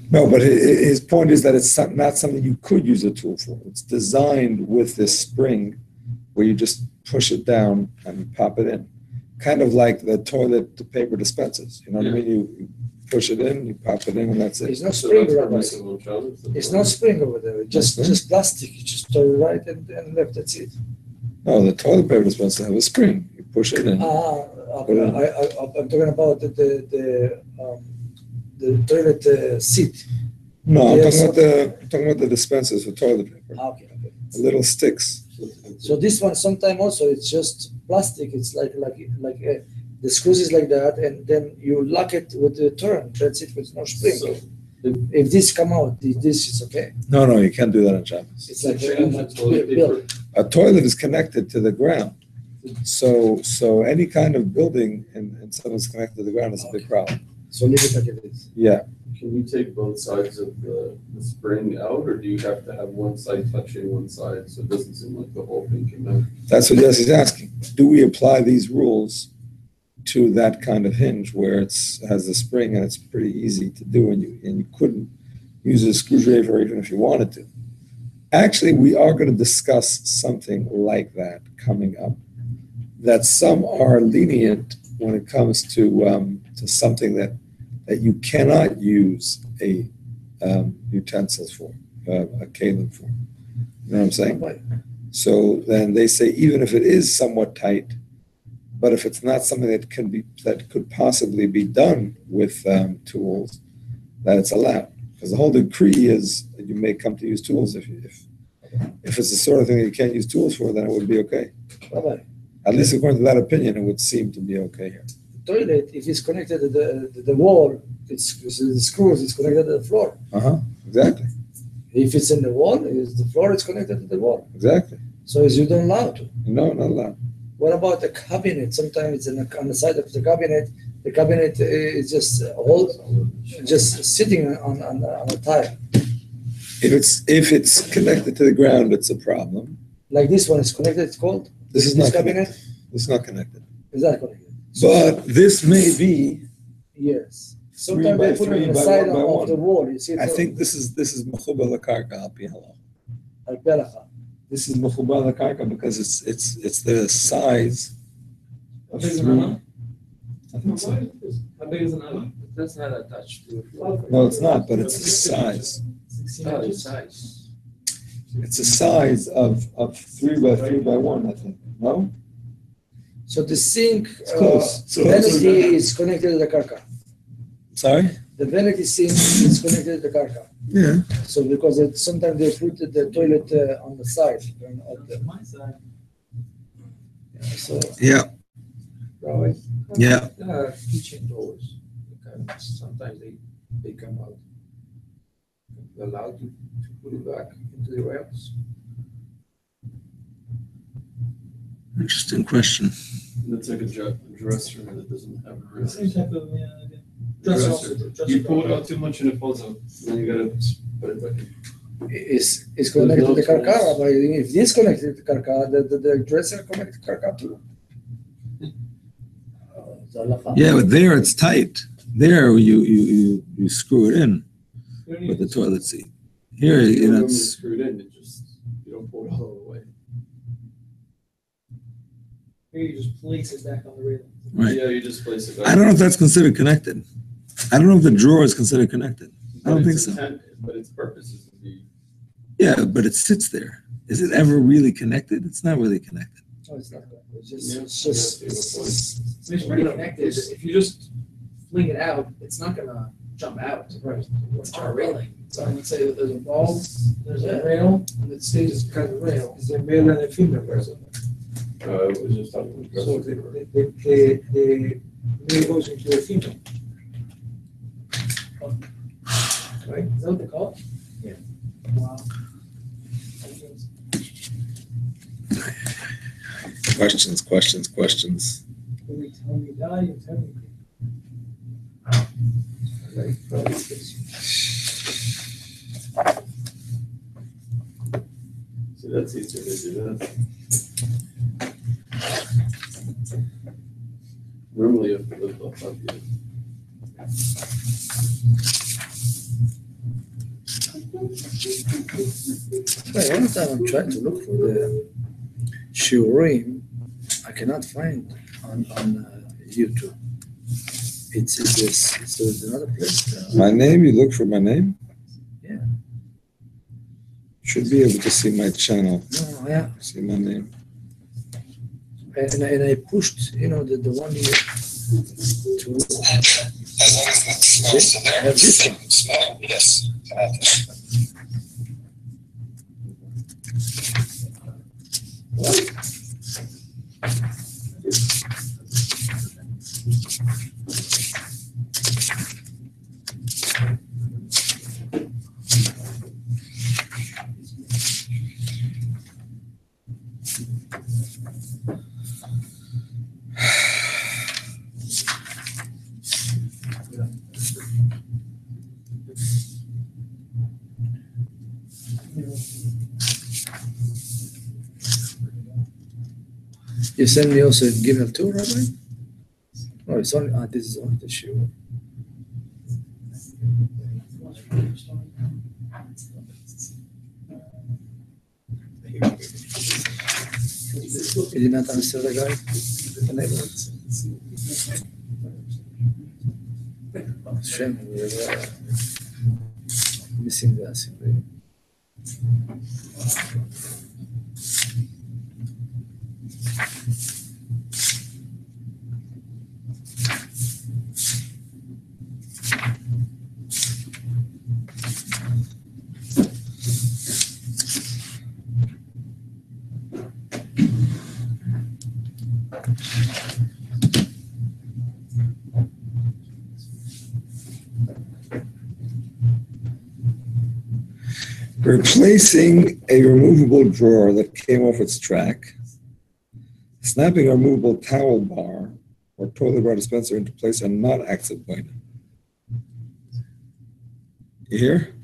No, but his point is that it's not something you could use a tool for. It's designed with this spring where you just push it down and pop it in. Kind of like the toilet paper dispensers. You know what I mean? You push it in, you pop it in, and that's it. It's not spring over there. It's not spring over there. Just plastic. You just throw it right and left. That's it. No, the toilet paper dispenser have a spring. You push it in. I'm talking about the toilet seat. No, I'm talking about the dispensers for toilet paper. Okay. The little sticks. So this one, sometimes also it's just plastic. It's like the screws is like that, and then you lock it with the turn. That's it. With no spring. So, if this come out, this is okay. No, you can't do that on Shabbos. It's like a toilet is connected to the ground. So any kind of building and something's connected to the ground is a big problem. So leave it like it is. Yeah. Can you take both sides of the spring out, or do you have to have one side touching one side so it doesn't seem like the whole thing came out? That's what Jesse's asking. Do we apply these rules to that kind of hinge where has the spring and it's pretty easy to do, and you couldn't use a screwdriver even if you wanted to? Actually, we are going to discuss something like that coming up. That some are lenient when it comes to something that you cannot use a utensils for, a bekeilim for. You know what I'm saying? So then they say even if it is somewhat tight, but if it's not something that could possibly be done with tools, that it's allowed. Because the whole decree is that you may come to use tools if it's the sort of thing that you can't use tools for, then it would be okay. At least according to that opinion, it would seem to be okay here. The toilet, if it's connected to the wall, it's the screws, it's connected to the floor. Exactly. If it's in the wall, the floor is connected to the wall. Exactly. So you don't allow to. No, not allowed. What about the cabinet? Sometimes it's on the side of the cabinet. The cabinet is just sitting on a tile. If it's connected to the ground, it's a problem. Like this one is connected, it's called? This is This not cabinet? connected. This is not connected. Is that connected? But this may be. Yes. Sometimes by they put it three on the by side one by of one. the wall, you see? I think this is mechubar lakarka al pi halach. Al-Belacha. This is mechubar lakarka because it's the size of How big is an three. alam? I think so. How big is an alam? That's not attached to it. No, it's not, but it's the size. 16 Oh, the inches. size. It's a size of 3 by 3 by 1, I think. No? So the sink, It's close. It's close. vanity is connected to the karka. Sorry? The vanity sink is connected to the karka. Yeah. So because sometimes they put the toilet on the side. Of the, My side. so Yeah. Right. Yeah. Kitchen doors, sometimes they come out. You're allowed to put it back into the rails. Interesting question. It's like a dresser that doesn't have a wrist. Same type of, Dresser. dresser. You pull it out too much and it falls out. Then you gotta put it back in. is connected to the karka. But if this connected to the karka, the dresser connected to karka too. Yeah, but there it's tight. There you screw it in with the toilet seat. Here, You know, it's screwed in, you don't pull it all the way. Here you just place it back on the railing. right. Yeah, you just place it back. I don't know if that's considered connected. I don't know if the drawer is considered connected. I don't But think its so. intent- But its purpose is to be. Yeah, but it sits there. Is it ever really connected? It's not really connected. No, it's not. It's Yeah, just I mean, it's pretty connected. If you just fling it out, it's not gonna jump out. Right. It's on a railing. So let's say that there's a bulb, there's a rail, and it stays kind of rail. It's a male and a female person. It was just talking about So dresser. the male goes into a female. Right? Is that what they call it? Yeah. Wow. Questions. When you die, you tell me. Like, probably this. See, that's easier to do that. Normally you have to lift up here. Right, one time I'm trying to look for the shiurim, I cannot find on YouTube. It's another place. My name, you look for my name? Yeah. Should be able to see my channel, No, yeah. see my name. And I pushed, the one here to. I have this one. Yes. You send me also in Gimel too, Rabbi? Oh, it's only, this is only the shiur. You did not understand the guy? Shame, we are missing the assembly. Replacing a removable drawer that came off its track, snapping a removable towel bar or toilet bar dispenser into place are not acts of binyan. You hear?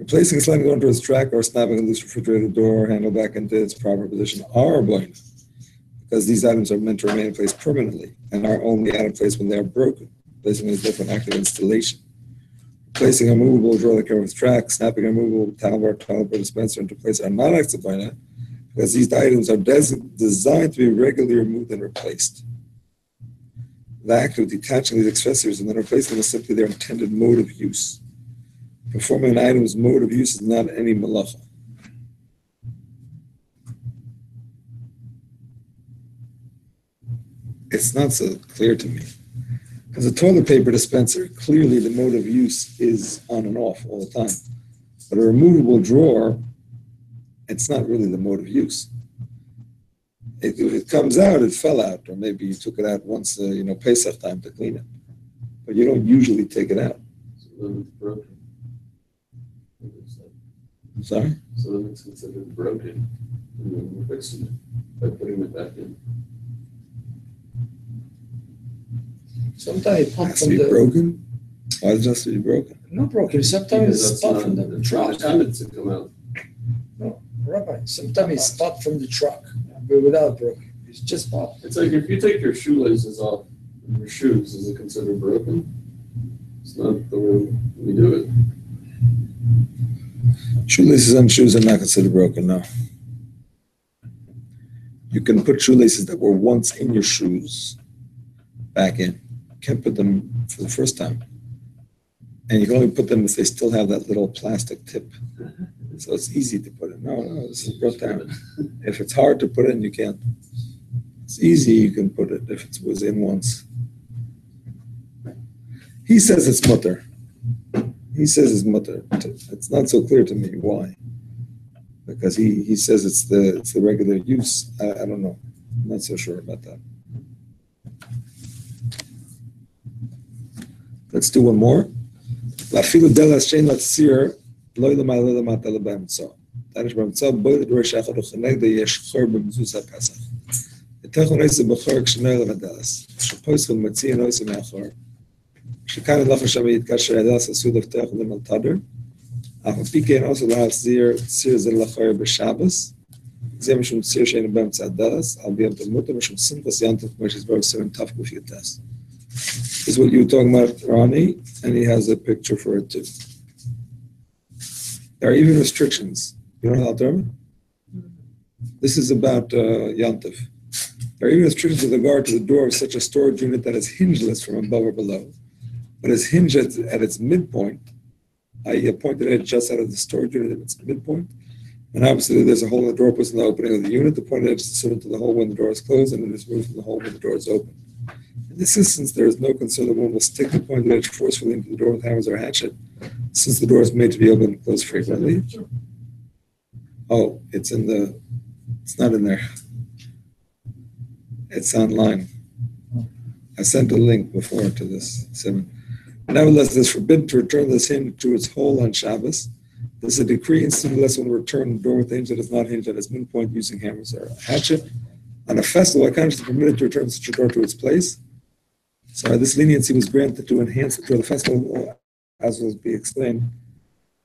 Replacing a sliding door into its track or snapping a loose refrigerator door handle back into its proper position are blind, because these items are meant to remain in place permanently and are only out of place when they are broken. Placing them is different active installation. Placing a movable drawer that covers track, snapping a movable towel bar dispenser into place are not active binyan, because these items are designed to be regularly removed and replaced. The act of detaching these accessories and then replacing them is simply their intended mode of use. Performing an item's mode of use is not any malacha. It's not so clear to me. Because a toilet paper dispenser, clearly the mode of use is on and off all the time. But a removable drawer, it's not really the mode of use. If it comes out, it fell out, or maybe you took it out once, Pesach time to clean it. But you don't usually take it out. So then it's broken. Sorry? So then it's considered broken, and then we're fixing it by putting it back in. Sometimes it It pops has to from be the, broken? Why does it have to be broken? not broken, sometimes Because it's that's popped not, from the it's not truck. intended to come out. No, Rabbi, sometimes it's popped from the truck, but without broken. It's just popped. It's like if you take your shoelaces off of your shoes, is it considered broken? It's not the way we do it. Shoelaces on shoes are not considered broken, no. You can put shoelaces that were once in your shoes back in. You can't put them for the first time. And you can only put them if they still have that little plastic tip. So it's easy to put in. No, this is brought down. If it's hard to put in, you can't. It's easy, you can put it if it was in once. He says it's mutter. He says it's mutter. It's not so clear to me why. Because he says it's the regular use. I don't know. I'm not so sure about that. Let's do one more. Lafilu delas shein latzir lo lemay lo lemata lebamtso. Tanish bamtso boy the dor shachar uchneg de yesh chor b'mzuz hapasach. Etachon eise b'chor k'shnei levadelas. Shapois chol matzi no eise me'achor. Shekan lacha sham yitkasher adelas asud avtech lemal tader. Ach pikein also lahazir tzir zel lachor b'Shabbos. Zeh mishum tzir shein b'mtzo adelas. Al b'yam temuta mishum simchas yantav k'moshes bar seven taf kuf yates. This is what you were talking about, Ronnie, and he has a picture for it too. There are even restrictions. You know how to This is about Yantiv. There are even restrictions with regard to the door of such a storage unit that is hingeless from above or below, but is hinged at its midpoint, i.e. a pointed edge just out of the storage unit at its midpoint. And obviously there's a hole in the door pushed in the opening of the unit. The pointed edge is inserted into the hole when the door is closed, and it is moved from the hole when the door is open. In this instance, there is no concern that one will stick the pointed edge forcefully into the door with hammers or hatchet, since the door is made to be opened and closed frequently. Oh, it's not in there. It's online. I sent a link before to this, Siman. Nevertheless, it is forbidden to return this hinge to its hole on Shabbos. This is a decree instituted unless one return the door with a hinge that is not hinged at its midpoint using hammers or a hatchet. On a festival, a conscience is permitted to return such a door to its place. So this leniency was granted to enhance the festival, as will be explained,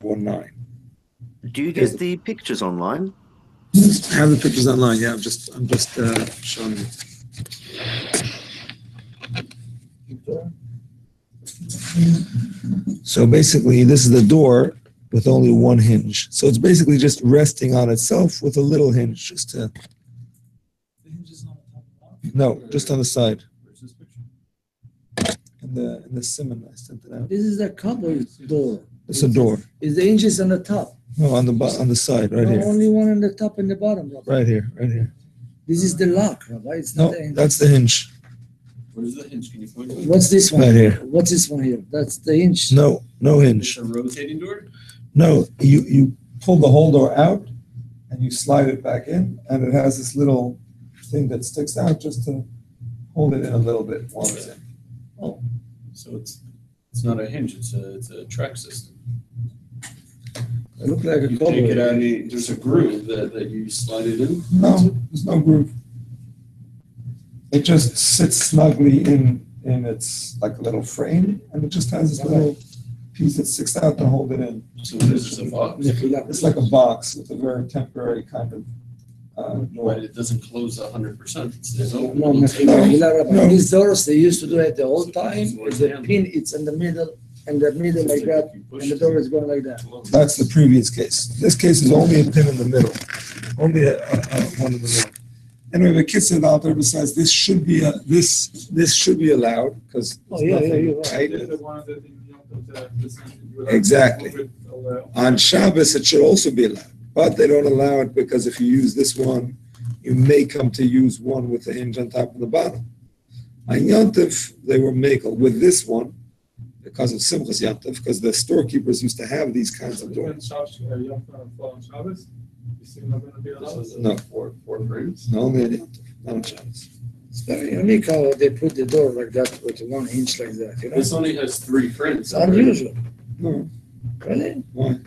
1:9. Do you get the pictures online? I have the pictures online. Yeah, I'm just showing you. So basically, this is the door with only one hinge. So it's basically just resting on itself with a little hinge, just to. No, just on the side. In the Siman, I sent it out. This is the cover door. It's a door. Is the hinges on the top? No, on the side, right No, here. only one on the top and the bottom, Rabbi. Right here, right here. This is the lock, Rabbi. It's No, not the hinge. that's the hinge. What is the hinge? Can you point to it? What's this one? Right here. What's this one here? That's the hinge. No hinge. It's a rotating door? No, you pull the whole door out and you slide it back in, and it has this little thing that sticks out just to hold it in a little bit while it's in. Oh, so it's not a hinge, it's a track system. It looks like a You cover. take it out, there's a groove that you slide it in. No, there's no groove. It just sits snugly in its like a little frame, and it just has this little piece that sticks out to hold it in. So this is a box, It's like a box with a very temporary kind of door. but it doesn't close 100%. It's No, open. No. these doors, they used to do it the whole time, with the pin, it's in the middle like that, and the door is going like that. That's the previous case. This case is only a pin in the middle, only one in the middle. Anyway, the kitzur alter besides this should be allowed because Oh, yeah, you're right. They're the ones that in Yom Tov, you have Exactly. to over- On Shabbos it should also be allowed, but they don't allow it because if you use this one, you may come to use one with the hinge on top and the bottom. On Yom Tov, they were makel with this one because of Simchas Yom Tov, because the storekeepers used to have these kinds of doors. Even Shabbos, Yom Tov fall on Shabbos, you still not gonna be allowed? This is No. four frames. No, only on Yom Tov, not on Shabbos. It's very unique how they put the door like that with 1 inch like that, you know? This only has 3 frames. It's unusual, No, really? why?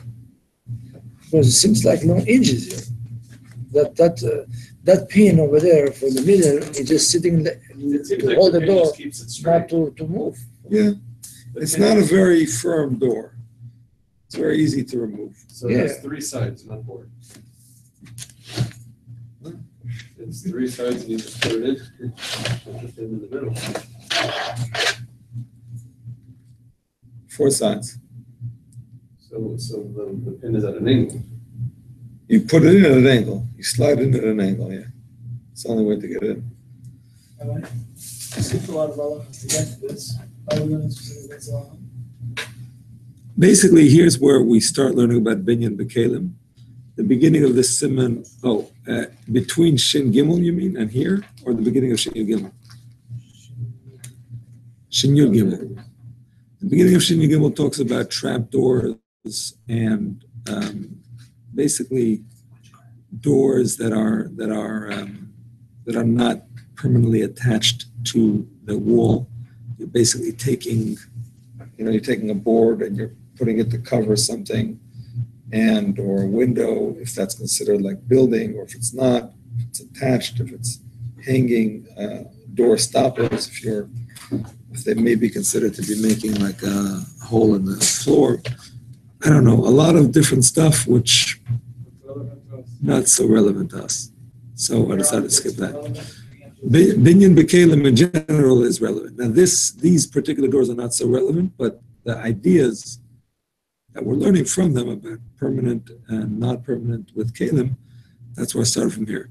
Because it seems like no inches here. That pin over there from the middle is just sitting It seems to like hold the pin door, just keeps it straight. not to move. Yeah, The it's pin- not a very firm door. It's very easy to remove. So it has Yeah. 3 sides, not 4. It's 3 sides and you just put it in. Put it in the middle. 4 sides. So the pin is at an angle. You put it in at an angle. You slide it in at an angle, yeah. It's the only way to get in. I see a lot of elements to get to this. Are we going to specific that's all? Basically, here's where we start learning about binyan bekeilim. The beginning of this Siman, between Shin Gimel, you mean, and here, or the beginning of Shin Yud Gimel? Shin Yud Gimel. The beginning of Shin Yud Gimel talks about trapdoors and basically doors that are not permanently attached to the wall. You're basically taking a board and you're putting it to cover something, and or a window if that's considered like building, or if it's not, if it's attached, if it's hanging, door stoppers, if they may be considered to be making like a hole in the floor. I don't know, a lot of different stuff which Relevant to us. not so relevant to us. So I decided to skip that. Binyan bekeilim in general is relevant. Now these particular doors are not so relevant, but the ideas that we're learning from them about permanent and not permanent with kelim, that's where I started from here.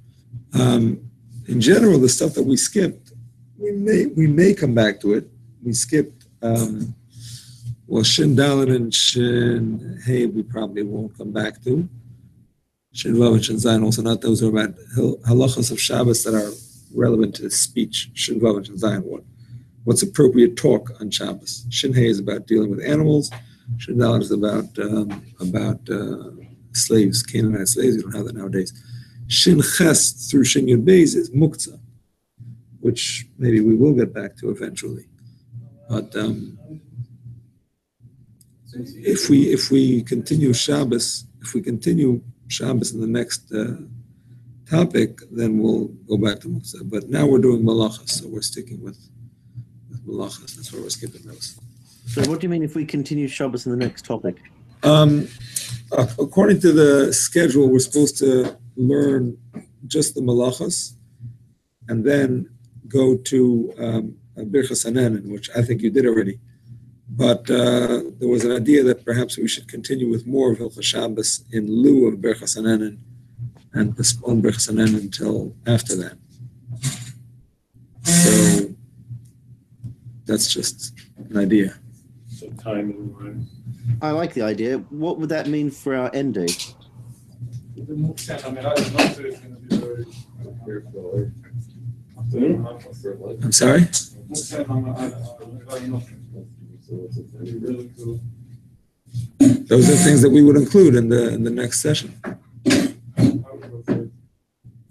In general, the stuff that we skipped, we may come back to it. We skipped Shin Dalet and Shin Hey we probably won't come back to. Shin Vav and Shin Zayin also not. Those are about halachos of Shabbos that are relevant to speech. Shin Vav and Shin Zayin, what's appropriate talk on Shabbos. Shin Hey is about dealing with animals. Shin Dalet is about slaves, Canaanite slaves. You don't have that nowadays. Shin Ches through Shin Yud Beis is Muktzah, which maybe we will get back to eventually. But if we continue Shabbos in the next topic, then we'll go back to Muktzah. But now we're doing Malachas, so we're sticking with Malachas. That's why we're skipping those. So what do you mean if we continue Shabbos in the next topic? According to the schedule, we're supposed to learn just the Malachas and then go to Birchas Hanenin, which I think you did already. But there was an idea that perhaps we should continue with more of Hilchos Shabbos in lieu of Birchas Hanenin and postpone Birchas Hanenin until after that. So that's just an idea. So timing wise. I like the idea. What would that mean for our end date? The Muktzah Hamerah is not going to be very. I'm sorry? Muktzah Hamerah is not. Really cool. Those are things that we would include in the next session.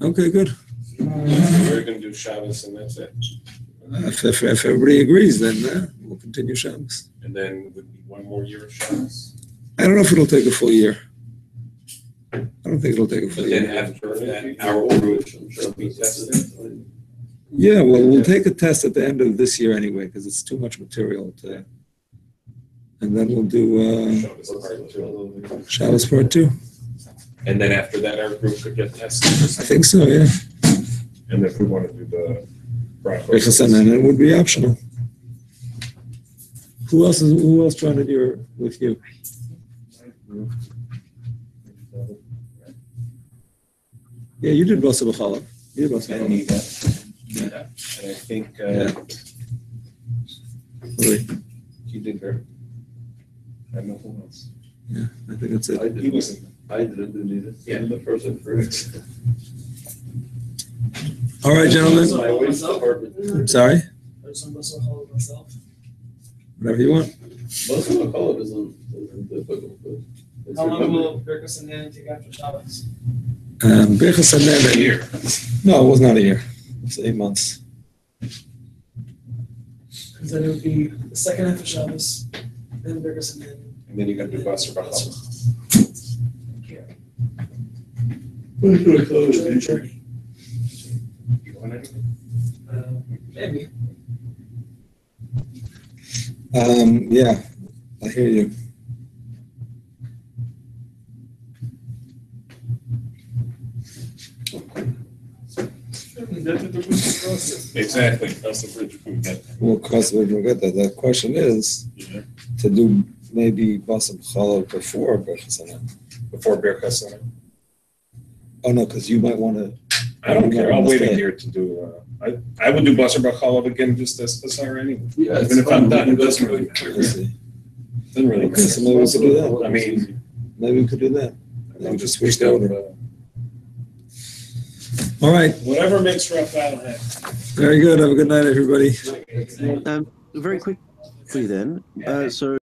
Okay, good. We're going to do Shabbos and that's it. If everybody agrees, then we'll continue Shabbos. And then would be one more year of Shabbos. I don't know if it'll take a full year. I don't think it'll take a full But then year. after that, our approach shall be tested. Yeah, well, we'll take a test at the end of this year anyway, because it's too much material to. And then we'll do Shabbos part 2. Shabbos part 2. And then after that, our group could get tested. I think so, yeah. And if we want to do the Bekeilim, and it would be optional. Who else joined it with you? Yeah, you did Basa B'Challah. You did Basa And B'Challah. and I think he did her. I don't know who else. Yeah, I think that's it. He wasn't. I didn't need it. Yeah. I'm the person for it. All right, gentlemen. My waste department. I'm sorry. I just want to hold myself. Whatever you want. Most of the call isn't difficult, but. it's How long remembering. will Birkus and Nan take after Shabbos? Birchas A Hanan. year. No, it was not a year. It's 8 months. Because then it would be the second after Shabbos, then Birkus and Nan. And then you got to do Basar B'Challah. Journey. You want anything? Maybe. Yeah, I hear you. Exactly. That's the bridge we get. We'll cross the bridge when we get there. The question is Yeah. to do maybe Basa B'Challah before Birchas Hanan. Before Birkas. Oh no, because you might want to. I don't care. I'll wait a Stay. year to do. I would do Basar B'Challah again just as Basar anyway. Yeah, Even it's if I'm fun. done, it We can doesn't go really through matter. Let's see. Doesn't really Okay, so matter. maybe we could do that. I mean, Maybe we could do that. I'm just switch switched out. over. All right. Whatever makes Raphael happy. Very good. Have a good night, everybody. Very quickly then. So